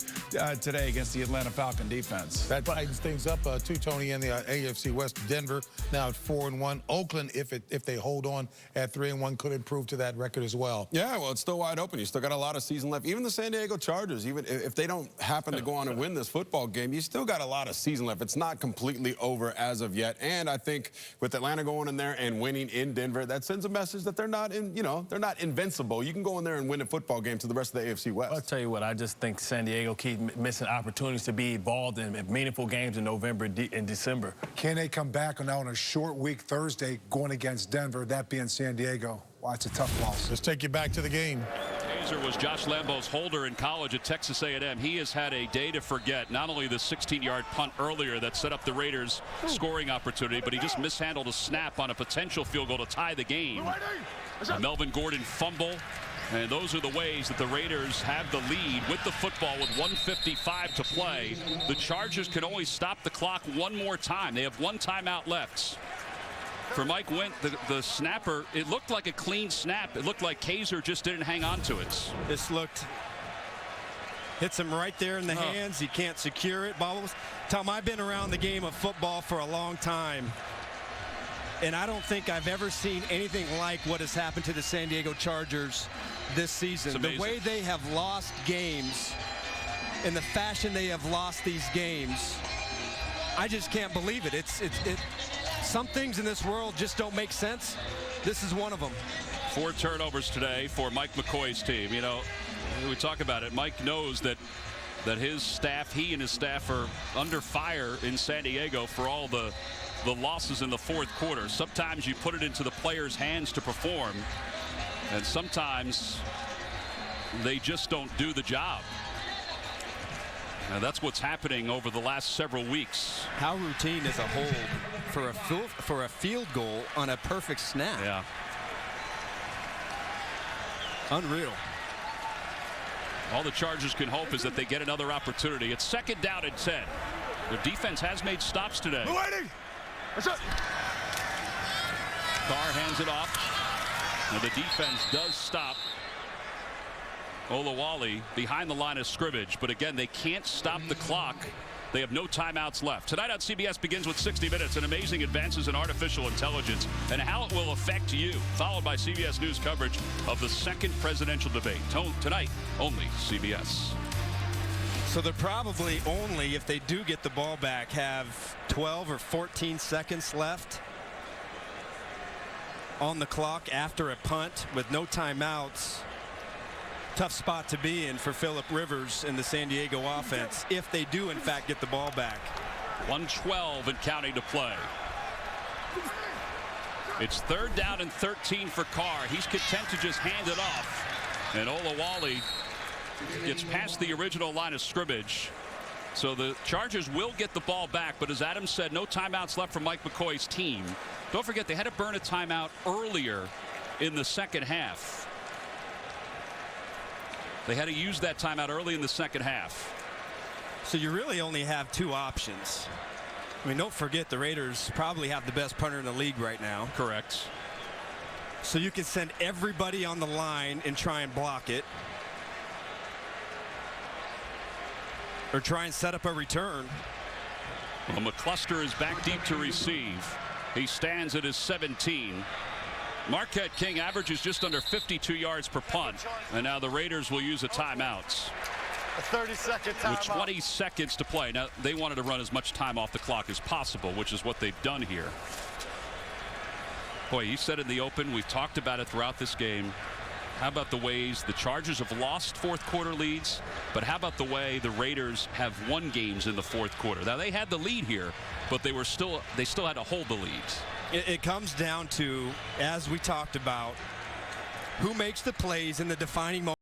today against the Atlanta Falcon defense. That tightens things up too, Tony, in the AFC West. Denver now at 4-1. Oakland, if they hold on at 3-1, could improve to that record as well. Yeah, well, it's still wide open. You still got a lot of season left. Even the San Diego Chargers, even if they don't happen to go on and win this football game, you still got a lot of season left. It's not completely over as of yet. And I think with Atlanta going in there and winning in Denver, that sends a message that they're not they're not invincible. You can go in there and win a football game to the rest of the AFC West. I'll tell you what, I just think San Diego keeps missing opportunities to be involved in meaningful games in November and December. Can they come back now on a short week Thursday going against Denver, that being San Diego? Wow, it's a tough loss. Let's take you back to the game. Taser was Josh Lambeau's holder in college at Texas A&M. He has had a day to forget. Not only the 16-yard punt earlier that set up the Raiders' scoring opportunity, but he just mishandled a snap on a potential field goal to tie the game. A Melvin Gordon fumble. And those are the ways that the Raiders have the lead with the football with 1:55 to play. The Chargers can only stop the clock one more time. They have 1 timeout left. For Mike Wint, the snapper, it looked like a clean snap. It looked like Kaiser just didn't hang on to it. This hits him right there in the hands. He can't secure it. Tom, I've been around the game of football for a long time, and I don't think I've ever seen anything like what has happened to the San Diego Chargers this season. The way they have lost games and the fashion they have lost these games, I just can't believe it. Some things in this world just don't make sense. This is one of them. 4 turnovers today for Mike McCoy's team. You know, we talk about it. Mike knows that his staff, he and his staff, are under fire in San Diego for all the losses in the 4th quarter. Sometimes you put it into the players' hands to perform, and sometimes they just don't do the job. Now that's what's happening over the last several weeks. How routine is a hold for a field goal on a perfect snap? Yeah. Unreal. All the Chargers can hope is that they get another opportunity. It's 2nd down and 10. Their defense has made stops today. What's up? Carr hands it off. And the defense does stop Olawale behind the line of scrimmage, but again, they can't stop the clock. They have no timeouts left. Tonight on CBS begins with 60 Minutes and amazing advances in artificial intelligence and how it will affect you, followed by CBS News coverage of the 2nd presidential debate. Tonight, only CBS. So they're probably only, if they do get the ball back, have 12 or 14 seconds left on the clock after a punt with no timeouts. Tough spot to be in for Philip Rivers and the San Diego offense if they do in fact get the ball back. 1:12 and counting to play. It's 3rd down and 13 for Carr. He's content to just hand it off, and Olawale gets past the original line of scrimmage. So the Chargers will get the ball back, but as Adam said, no timeouts left for Mike McCoy's team. Don't forget they had to burn a timeout earlier in the 2nd half. They had to use that timeout early in the 2nd half. So you really only have 2 options. I mean, don't forget the Raiders probably have the best punter in the league right now. Correct. So you can send everybody on the line and try and block it. Or try and set up a return. Well, McCluster is back deep to receive. He stands at his 17. Marquette King averages just under 52 yards per punt. And now the Raiders will use a timeout. A 30-second timeout. With 20 seconds to play. Now, they wanted to run as much time off the clock as possible, which is what they've done here. Boy, you said in the open, we've talked about it throughout this game. How about the ways the Chargers have lost fourth quarter leads, but how about the way the Raiders have won games in the fourth quarter? Now, they had the lead here, but they still had to hold the leads. It comes down to, as we talked about, who makes the plays in the defining moment.